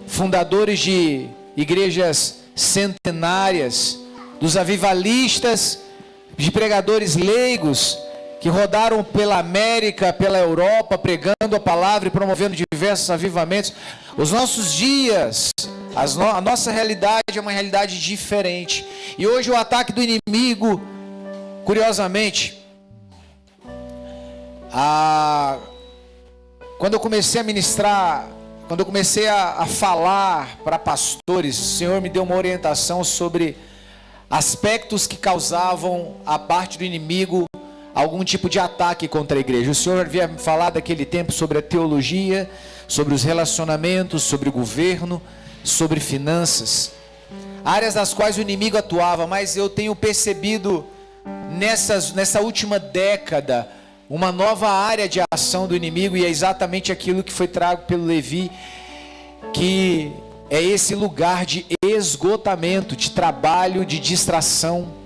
fundadores de igrejas centenárias, dos avivalistas, de pregadores leigos que rodaram pela América, pela Europa, pregando a palavra e promovendo diversos avivamentos. Os nossos dias, a nossa realidade é uma realidade diferente. E hoje o ataque do inimigo, curiosamente, quando eu comecei a ministrar, quando eu comecei a falar para pastores, o Senhor me deu uma orientação sobre aspectos que causavam a parte do inimigo algum tipo de ataque contra a igreja. O Senhor havia me falado daquele tempo sobre a teologia, sobre os relacionamentos, sobre o governo, sobre finanças, áreas das quais o inimigo atuava. Mas eu tenho percebido nessa última década uma nova área de ação do inimigo, e é exatamente aquilo que foi trago pelo Levi, que é esse lugar de esgotamento, de trabalho, de distração,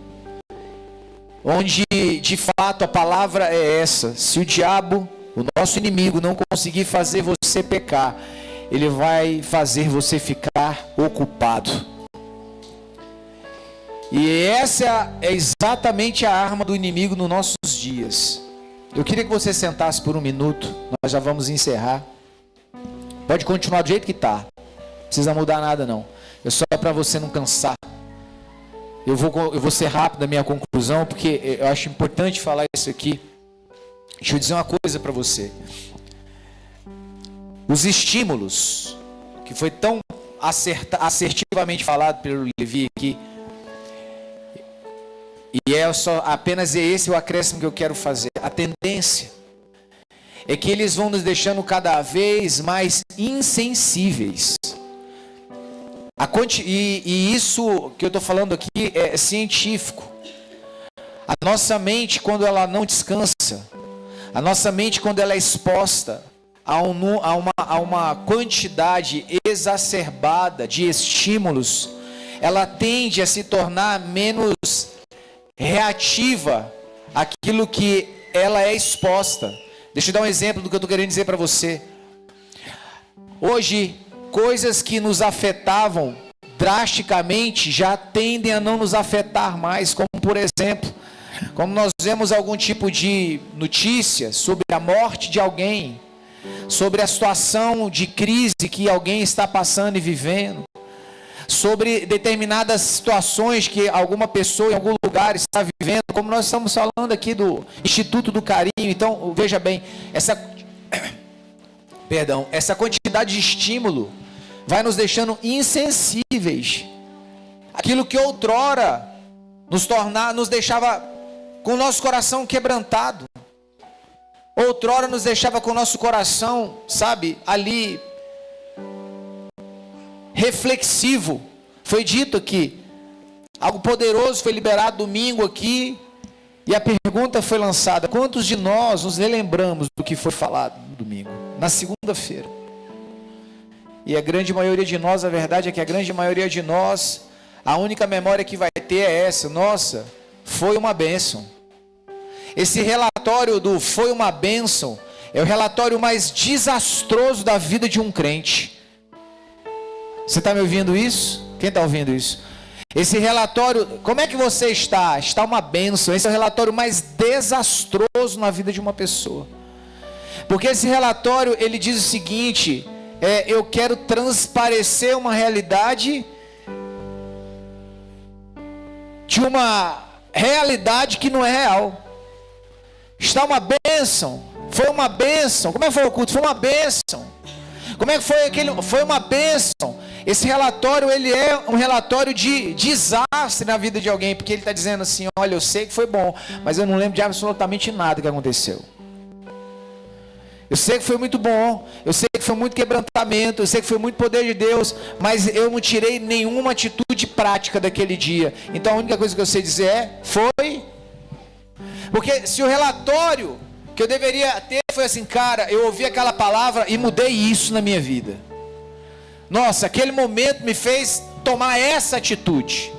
onde de fato a palavra é essa: se o diabo, o nosso inimigo, não conseguir fazer você pecar, ele vai fazer você ficar ocupado. E essa é exatamente a arma do inimigo nos nossos dias. Eu queria que você sentasse por um minuto, nós já vamos encerrar. Pode continuar do jeito que está, não precisa mudar nada não, é só para você não cansar. Eu vou ser rápido na minha conclusão, porque eu acho importante falar isso aqui. Deixa eu dizer uma coisa para você. Os estímulos, que foi tão assertivamente falado pelo Levi aqui, e apenas esse o acréscimo que eu quero fazer. A tendência é que eles vão nos deixando cada vez mais insensíveis. E isso que eu estou falando aqui é científico. A nossa mente, quando ela não descansa, a nossa mente, quando ela é exposta a uma quantidade exacerbada de estímulos, ela tende a se tornar menos reativa àquilo que ela é exposta. Deixa eu dar um exemplo do que eu estou querendo dizer para você. Hoje, coisas que nos afetavam drasticamente já tendem a não nos afetar mais, como por exemplo, como nós vemos algum tipo de notícia sobre a morte de alguém, sobre a situação de crise que alguém está passando e vivendo, sobre determinadas situações que alguma pessoa em algum lugar está vivendo, como nós estamos falando aqui do Instituto do Carinho. Então, veja bem, essa quantidade de estímulo vai nos deixando insensíveis. Aquilo que outrora nos deixava com o nosso coração quebrantado, outrora nos deixava com o nosso coração, sabe, ali reflexivo. Foi dito aqui, algo poderoso foi liberado domingo aqui, e a pergunta foi lançada: quantos de nós nos relembramos do que foi falado no domingo, na segunda-feira? E a grande maioria de nós, a verdade é que a grande maioria de nós, a única memória que vai ter é essa: nossa, foi uma bênção. Esse relatório do foi uma bênção é o relatório mais desastroso da vida de um crente. Você está me ouvindo isso? Quem está ouvindo isso? Esse relatório, como é que você está? Está uma bênção. Esse é o relatório mais desastroso na vida de uma pessoa. Porque esse relatório, ele diz o seguinte: eu quero transparecer uma realidade de uma realidade que não é real. Está uma bênção. Foi uma bênção. Como é que foi o culto? Foi uma bênção. Como é que foi aquele? Foi uma bênção. Esse relatório, ele é um relatório de desastre na vida de alguém, porque ele está dizendo assim: olha, eu sei que foi bom, mas eu não lembro de absolutamente nada que aconteceu. Eu sei que foi muito bom, eu sei que foi muito quebrantamento, eu sei que foi muito poder de Deus, mas eu não tirei nenhuma atitude prática daquele dia. Então a única coisa que eu sei dizer foi. Porque se o relatório que eu deveria ter foi assim: cara, eu ouvi aquela palavra e mudei isso na minha vida. Nossa, aquele momento me fez tomar essa atitude.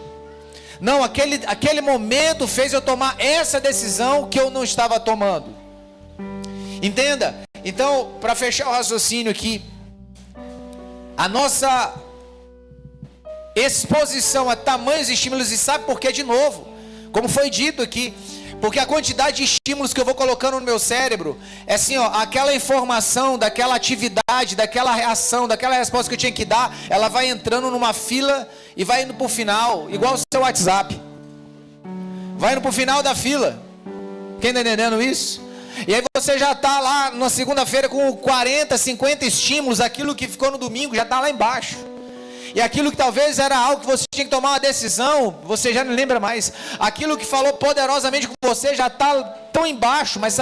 Não, aquele momento fez eu tomar essa decisão que eu não estava tomando. Entenda? Então, para fechar o raciocínio aqui, a nossa exposição a tamanhos estímulos, e sabe por quê? De novo, como foi dito aqui, porque a quantidade de estímulos que eu vou colocando no meu cérebro é assim, ó, aquela informação, daquela atividade, daquela reação, daquela resposta que eu tinha que dar, ela vai entrando numa fila e vai indo para o final, igual o seu WhatsApp. Vai indo para o final da fila. Quem está entendendo isso? E aí você já está lá na segunda-feira com 40, 50 estímulos, aquilo que ficou no domingo já está lá embaixo. E aquilo que talvez era algo que você tinha que tomar uma decisão, você já não lembra mais. Aquilo que falou poderosamente com você já está tão embaixo, mas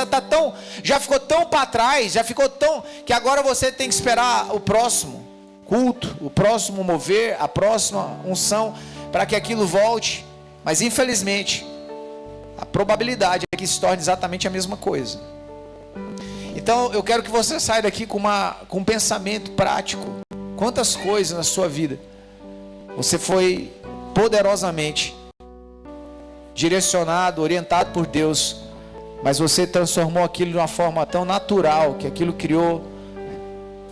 já ficou tão para trás, já ficou tão, que agora você tem que esperar o próximo culto, o próximo mover, a próxima unção, para que aquilo volte. Mas infelizmente, a probabilidade é que se torne exatamente a mesma coisa. Então eu quero que você saia daqui com um pensamento prático. Quantas coisas na sua vida você foi poderosamente direcionado, orientado por Deus, mas você transformou aquilo de uma forma tão natural que aquilo criou,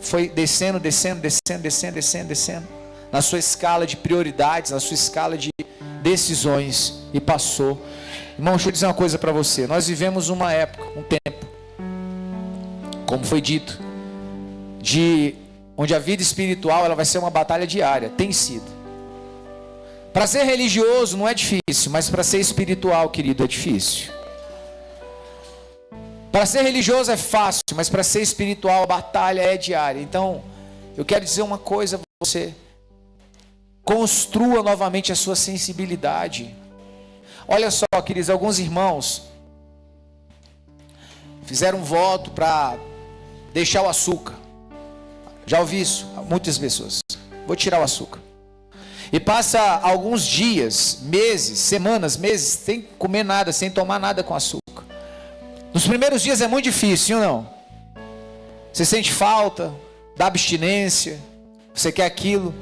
foi descendo na sua escala de prioridades, na sua escala de decisões, e passou. Irmão, deixa eu dizer uma coisa para você. Nós vivemos uma época, um tempo, como foi dito, onde a vida espiritual ela vai ser uma batalha diária. Tem sido. Para ser religioso não é difícil, mas para ser espiritual, querido, é difícil. Para ser religioso é fácil, mas para ser espiritual a batalha é diária. Então, eu quero dizer uma coisa a você: construa novamente a sua sensibilidade. Olha só, queridos, alguns irmãos fizeram um voto para deixar o açúcar. Já ouvi isso? Muitas pessoas. Vou tirar o açúcar. E passa alguns dias, meses, semanas, meses, sem comer nada, sem tomar nada com açúcar. Nos primeiros dias é muito difícil, ou não? Você sente falta da abstinência, você quer aquilo.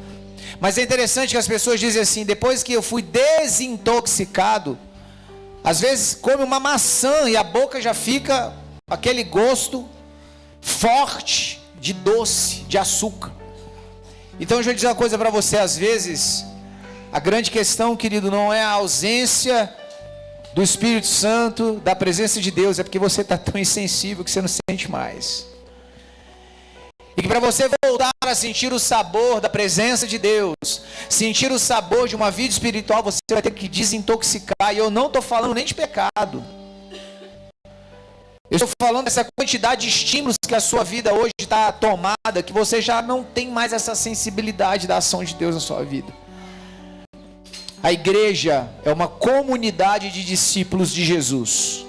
Mas é interessante que as pessoas dizem assim: depois que eu fui desintoxicado, às vezes come uma maçã e a boca já fica aquele gosto forte de doce, de açúcar. Então deixa eu dizer uma coisa para você: às vezes A grande questão, querido, não é a ausência do Espírito Santo, da presença de Deus, é porque você está tão insensível que você não sente mais. E que para você voltar a sentir o sabor da presença de Deus, sentir o sabor de uma vida espiritual, você vai ter que desintoxicar. E eu não estou falando nem de pecado. Eu estou falando dessa quantidade de estímulos que a sua vida hoje está tomada, que você já não tem mais essa sensibilidade da ação de Deus na sua vida. A igreja é uma comunidade de discípulos de Jesus.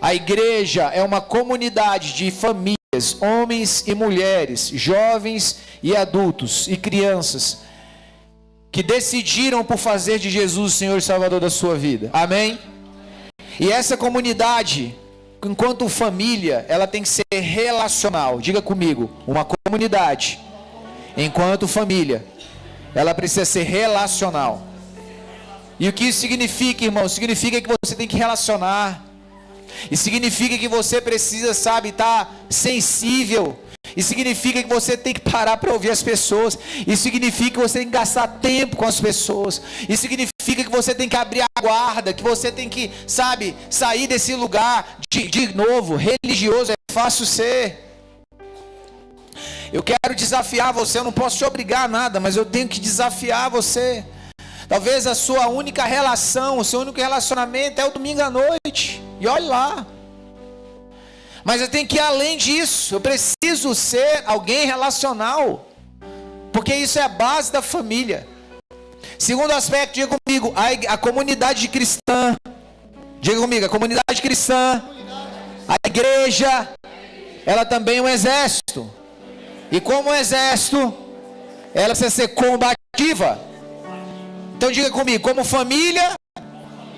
A igreja é uma comunidade de famílias, homens e mulheres, jovens e adultos e crianças, que decidiram por fazer de Jesus o Senhor e Salvador da sua vida. Amém? E essa comunidade, enquanto família, ela tem que ser relacional. Diga comigo, uma comunidade, enquanto família, ela precisa ser relacional. E o que isso significa, irmão? Significa que você tem que relacionar. E significa que você precisa, sabe, estar sensível. E significa que você tem que parar para ouvir as pessoas. E significa que você tem que gastar tempo com as pessoas. E significa que você tem que abrir a guarda, que você tem que, sabe, sair desse lugar de novo, religioso. É fácil ser. Eu quero desafiar você, eu não posso te obrigar a nada, mas eu tenho que desafiar você. Talvez a sua única relação, o seu único relacionamento é o domingo à noite. E olhe lá. Mas eu tenho que ir além disso. Eu preciso ser alguém relacional. Porque isso é a base da família. Segundo aspecto, diga comigo, a comunidade cristã. Diga comigo, a comunidade cristã, a igreja, ela também é um exército. E como exército, ela precisa ser combativa. Então diga comigo, como família,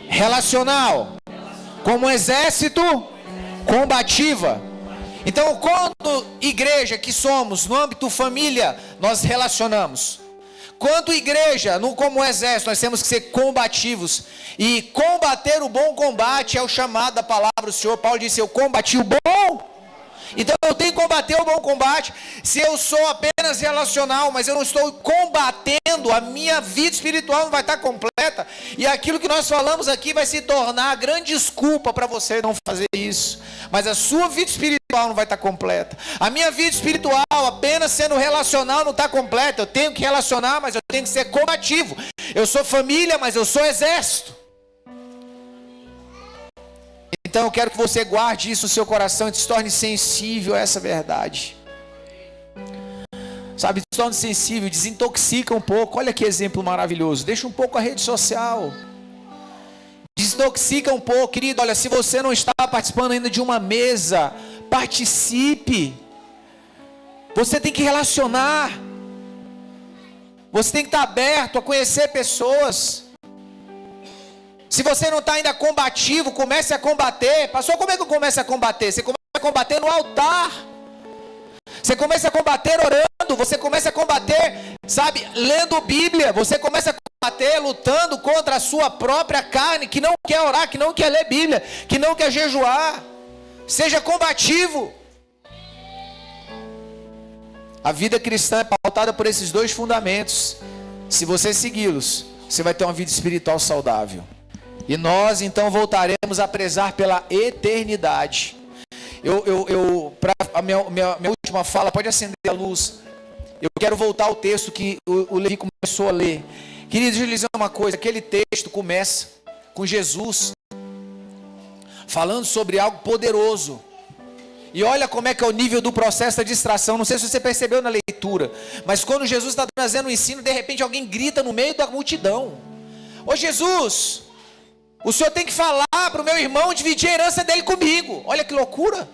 relacional. Como exército, combativa. Então, quando igreja que somos, no âmbito família, nós relacionamos. Quanto igreja, como exército, nós temos que ser combativos. E combater o bom combate é o chamado da palavra do Senhor. Paulo disse, eu combati o bom. Então eu tenho que combater o bom combate. Se eu sou apenas relacional, mas eu não estou combatendo, a minha vida espiritual não vai estar completa. E aquilo que nós falamos aqui vai se tornar a grande desculpa para você não fazer isso. Mas a sua vida espiritual não vai estar completa. A minha vida espiritual, apenas sendo relacional, não está completa. Eu tenho que relacionar, mas eu tenho que ser combativo. Eu sou família, mas eu sou exército. Então eu quero que você guarde isso no seu coração e se torne sensível a essa verdade. Sabe, se torne sensível, desintoxica um pouco. Olha que exemplo maravilhoso. Deixa um pouco a rede social. Desintoxica um pouco, querido. Olha, se você não está participando ainda de uma mesa, participe. Você tem que relacionar. Você tem que estar aberto a conhecer pessoas. Se você não está ainda combativo, comece a combater. Pastor, como é que eu começo a combater? Você começa a combater no altar. Você começa a combater orando. Você começa a combater, sabe, lendo Bíblia. Você começa a combater lutando contra a sua própria carne, que não quer orar, que não quer ler Bíblia, que não quer jejuar. Seja combativo. A vida cristã é pautada por esses dois fundamentos. Se você segui-los, você vai ter uma vida espiritual saudável. E nós então voltaremos a prezar pela eternidade. Para a minha última fala, pode acender a luz. Eu quero voltar ao texto que o Levi começou a ler. Queridos, deixa eu lhe dizer uma coisa. Aquele texto começa com Jesus falando sobre algo poderoso. E olha como é que é o nível do processo da distração. Não sei se você percebeu na leitura, mas quando Jesus está trazendo o ensino, de repente alguém grita no meio da multidão: ô Jesus, o senhor tem que falar para o meu irmão dividir a herança dele comigo. Olha que loucura.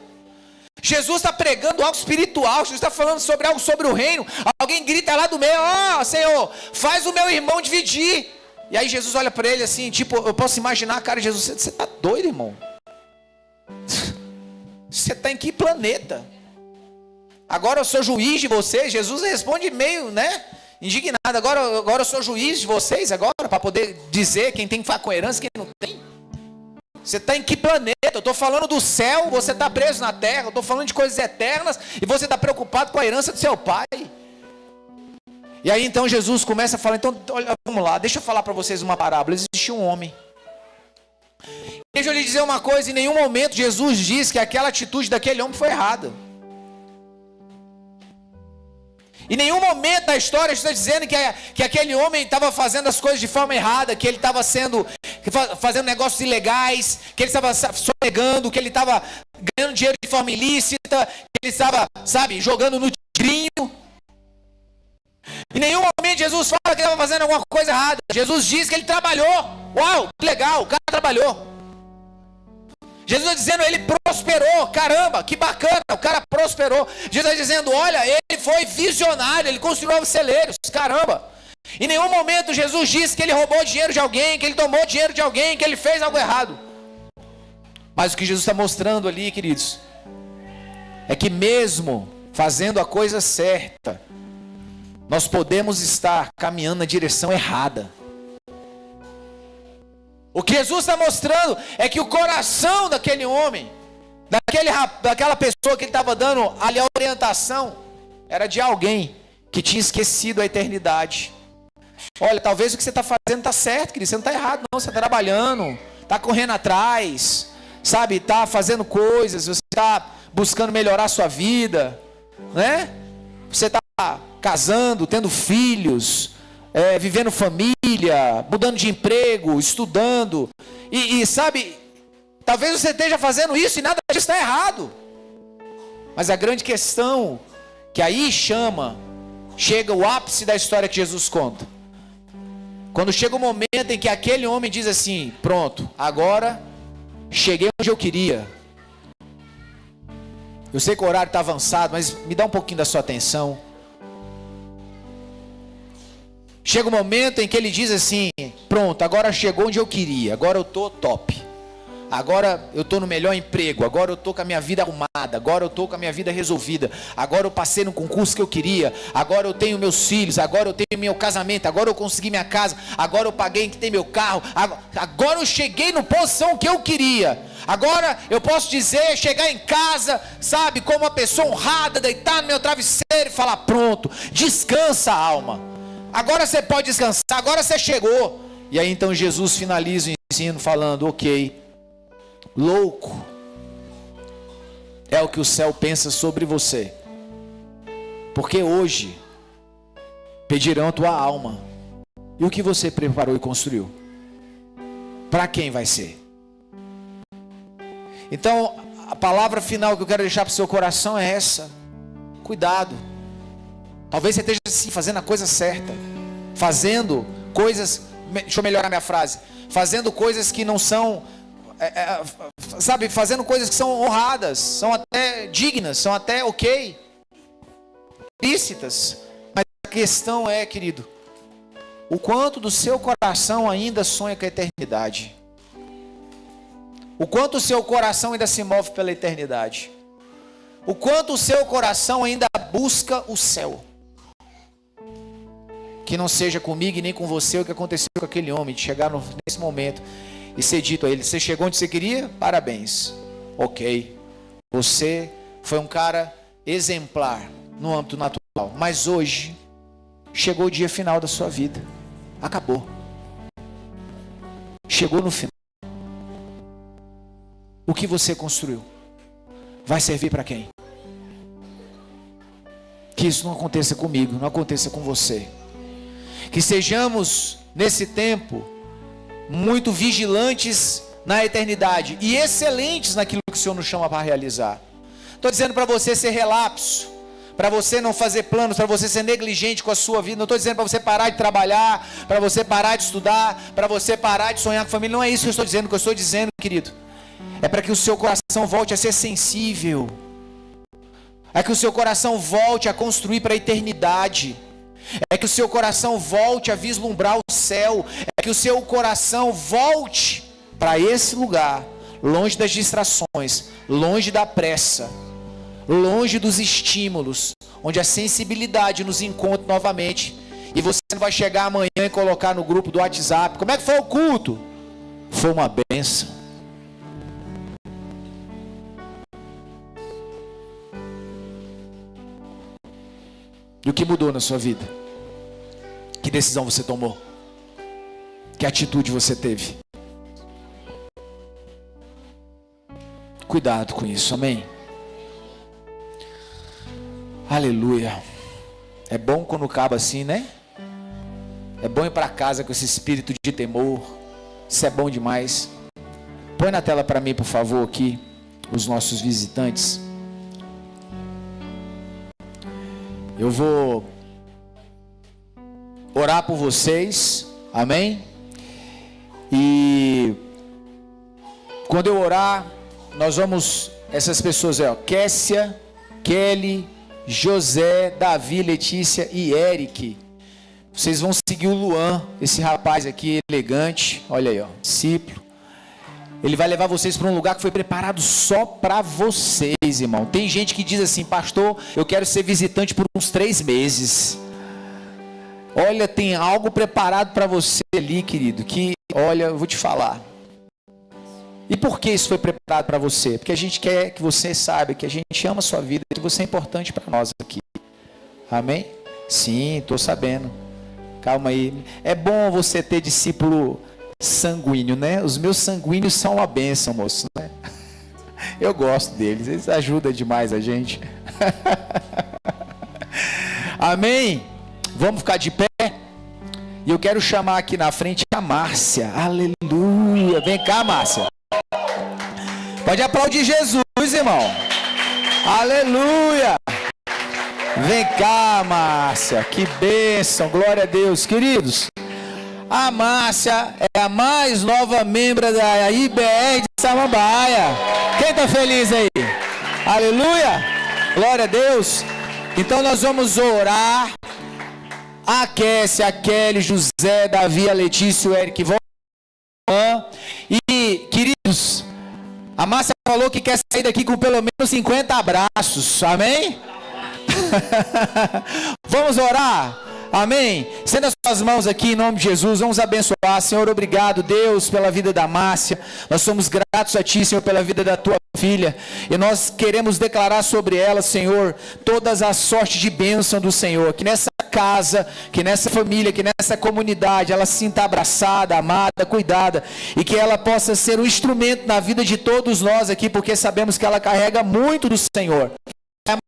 Jesus está pregando algo espiritual. Jesus está falando sobre algo sobre o reino. Alguém grita lá do meio: ó, Senhor, faz o meu irmão dividir. E aí Jesus olha para ele assim, tipo, eu posso imaginar a cara de Jesus: você está doido, irmão? Você está em que planeta? Agora eu sou juiz de vocês. Jesus responde meio, indignado. Agora eu sou juiz de vocês agora, para poder dizer quem tem que ficar com herança e quem não tem. Você está em que planeta? Eu estou falando do céu, você está preso na terra. Eu estou falando de coisas eternas e você está preocupado com a herança do seu pai. E aí então Jesus começa a falar, então olha, vamos lá, deixa eu falar para vocês uma parábola. Existia um homem. Deixa eu lhe dizer uma coisa, em nenhum momento Jesus diz que aquela atitude daquele homem foi errada. Em nenhum momento da história está dizendo que aquele homem estava fazendo as coisas de forma errada, que ele estava fazendo negócios ilegais, que ele estava sonegando, que ele estava ganhando dinheiro de forma ilícita, que ele estava, jogando no tigrinho. Em nenhum momento Jesus fala que ele estava fazendo alguma coisa errada. Jesus diz que ele trabalhou. Uau, que legal, o cara trabalhou. Jesus está dizendo, ele prosperou. Caramba, que bacana, o cara prosperou. Jesus está dizendo, olha, ele foi visionário, ele construiu celeiros. Caramba. Em nenhum momento Jesus disse que ele roubou dinheiro de alguém, que ele tomou dinheiro de alguém, que ele fez algo errado. Mas o que Jesus está mostrando ali, queridos, é que mesmo fazendo a coisa certa, nós podemos estar caminhando na direção errada. O que Jesus está mostrando é que o coração daquele homem, daquela pessoa que ele estava dando ali a orientação, era de alguém que tinha esquecido a eternidade. Olha, talvez o que você está fazendo está certo, querido, você não está errado não, você está trabalhando, está correndo atrás, está fazendo coisas, você está buscando melhorar a sua vida, né? Você está casando, tendo filhos, vivendo família, mudando de emprego, estudando, e talvez você esteja fazendo isso e nada disso está errado, mas a grande questão, que aí chega o ápice da história que Jesus conta, quando chega o momento em que aquele homem diz assim, pronto, agora cheguei onde eu queria. Eu sei que o horário está avançado, mas me dá um pouquinho da sua atenção. Chega o momento em que ele diz assim, pronto, agora chegou onde eu queria, agora eu estou top, agora eu estou no melhor emprego, agora eu estou com a minha vida arrumada, agora eu estou com a minha vida resolvida, agora eu passei no concurso que eu queria, agora eu tenho meus filhos, agora eu tenho meu casamento, agora eu consegui minha casa, agora eu paguei que tem meu carro, agora eu cheguei na posição que eu queria, agora eu posso dizer, chegar em casa, como uma pessoa honrada, deitar no meu travesseiro e falar, pronto, descansa alma. Agora você pode descansar, agora você chegou. E aí então Jesus finaliza o ensino falando, ok, louco é o que o céu pensa sobre você, porque hoje pedirão a tua alma. E o que você preparou e construiu? Para quem vai ser? Então a palavra final que eu quero deixar para o seu coração é essa: cuidado. Talvez você esteja assim, fazendo a coisa certa, fazendo coisas, deixa eu melhorar minha frase, fazendo coisas que não são, fazendo coisas que são honradas, são até dignas, são até ok, lícitas, mas a questão é, querido, o quanto do seu coração ainda sonha com a eternidade, o quanto o seu coração ainda se move pela eternidade, o quanto o seu coração ainda busca o céu. Que não seja comigo e nem com você o que aconteceu com aquele homem, de chegar nesse momento e ser dito a ele, você chegou onde você queria? Parabéns, ok, você foi um cara exemplar no âmbito natural, mas hoje chegou o dia final da sua vida, acabou, chegou no final. O que você construiu vai servir para quem? Que isso não aconteça comigo, não aconteça com você. Que sejamos, nesse tempo, muito vigilantes na eternidade e excelentes naquilo que o Senhor nos chama para realizar. Estou dizendo para você ser relapso, para você não fazer planos, para você ser negligente com a sua vida. Não estou dizendo para você parar de trabalhar, para você parar de estudar, para você parar de sonhar com família. Não é isso que eu estou dizendo. O que eu estou dizendo, querido, é para que o seu coração volte a ser sensível, é que o seu coração volte a construir para a eternidade, é que o seu coração volte a vislumbrar o céu, é que o seu coração volte para esse lugar, longe das distrações, longe da pressa, longe dos estímulos, onde a sensibilidade nos encontra novamente. E você não vai chegar amanhã e colocar no grupo do WhatsApp, como é que foi o culto? Foi uma bênção. E o que mudou na sua vida? decisão você tomou? Que atitude você teve? Cuidado com isso, amém? Aleluia. É bom quando acaba assim, né? É bom ir para casa com esse espírito de temor. Isso é bom demais. Põe na tela para mim, por favor, aqui, os nossos visitantes. Eu vou orar por vocês, amém? E quando eu orar, nós vamos, essas pessoas aí, ó, Kessia, Kelly, José, Davi, Letícia e Eric. Vocês vão seguir o Luan, esse rapaz aqui elegante, olha aí, ó, discípulo. Ele vai levar vocês para um lugar que foi preparado só para vocês, irmão. Tem gente que diz assim, pastor, eu quero ser visitante por uns 3 meses. Olha, tem algo preparado para você ali, querido, que, olha, eu vou te falar. E por que isso foi preparado para você? Porque a gente quer que você saiba que a gente ama a sua vida e que você é importante para nós aqui. Amém? Sim, estou sabendo. Calma aí. É bom você ter discípulo sanguíneo, né? Os meus sanguíneos são uma bênção, moço, né? Eu gosto deles, eles ajudam demais a gente. Amém? Vamos ficar de pé? E eu quero chamar aqui na frente a Márcia. Aleluia. Vem cá, Márcia. Pode aplaudir Jesus, irmão. Aleluia. Vem cá, Márcia. Que bênção. Glória a Deus. Queridos, a Márcia é a mais nova membro da IBR de Samambaia. Quem está feliz aí? Aleluia. Glória a Deus. Então nós vamos orar. A Kessia, a Kelly, José, Davi, a Letícia, o Eric vão. E, queridos, a Márcia falou que quer sair daqui com pelo menos 50 abraços. Amém? Vamos orar? Amém? Estenda as suas mãos aqui em nome de Jesus. Vamos abençoar. Senhor, obrigado, Deus, pela vida da Márcia. Nós somos gratos a Ti, Senhor, pela vida da Tua filha. E nós queremos declarar sobre ela, Senhor, todas as sortes de bênção do Senhor. Que nessa casa, que nessa família, que nessa comunidade, ela se sinta abraçada, amada, cuidada. E que ela possa ser um instrumento na vida de todos nós aqui, porque sabemos que ela carrega muito do Senhor.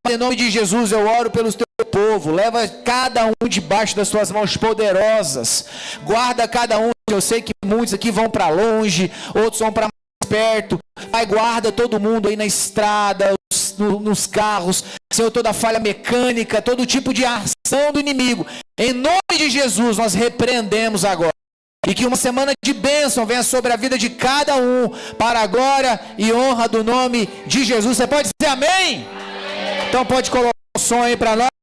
Em nome de Jesus eu oro pelo teu povo, leva cada um debaixo das tuas mãos poderosas, guarda cada um. Eu sei que muitos aqui vão para longe, outros vão para mais perto. Pai, guarda todo mundo aí na estrada, nos carros, Senhor, toda falha mecânica, todo tipo de ação do inimigo, em nome de Jesus nós repreendemos agora. E que uma semana de bênção venha sobre a vida de cada um, para a glória e honra do nome de Jesus. Você pode dizer amém? Então pode colocar o som aí para nós.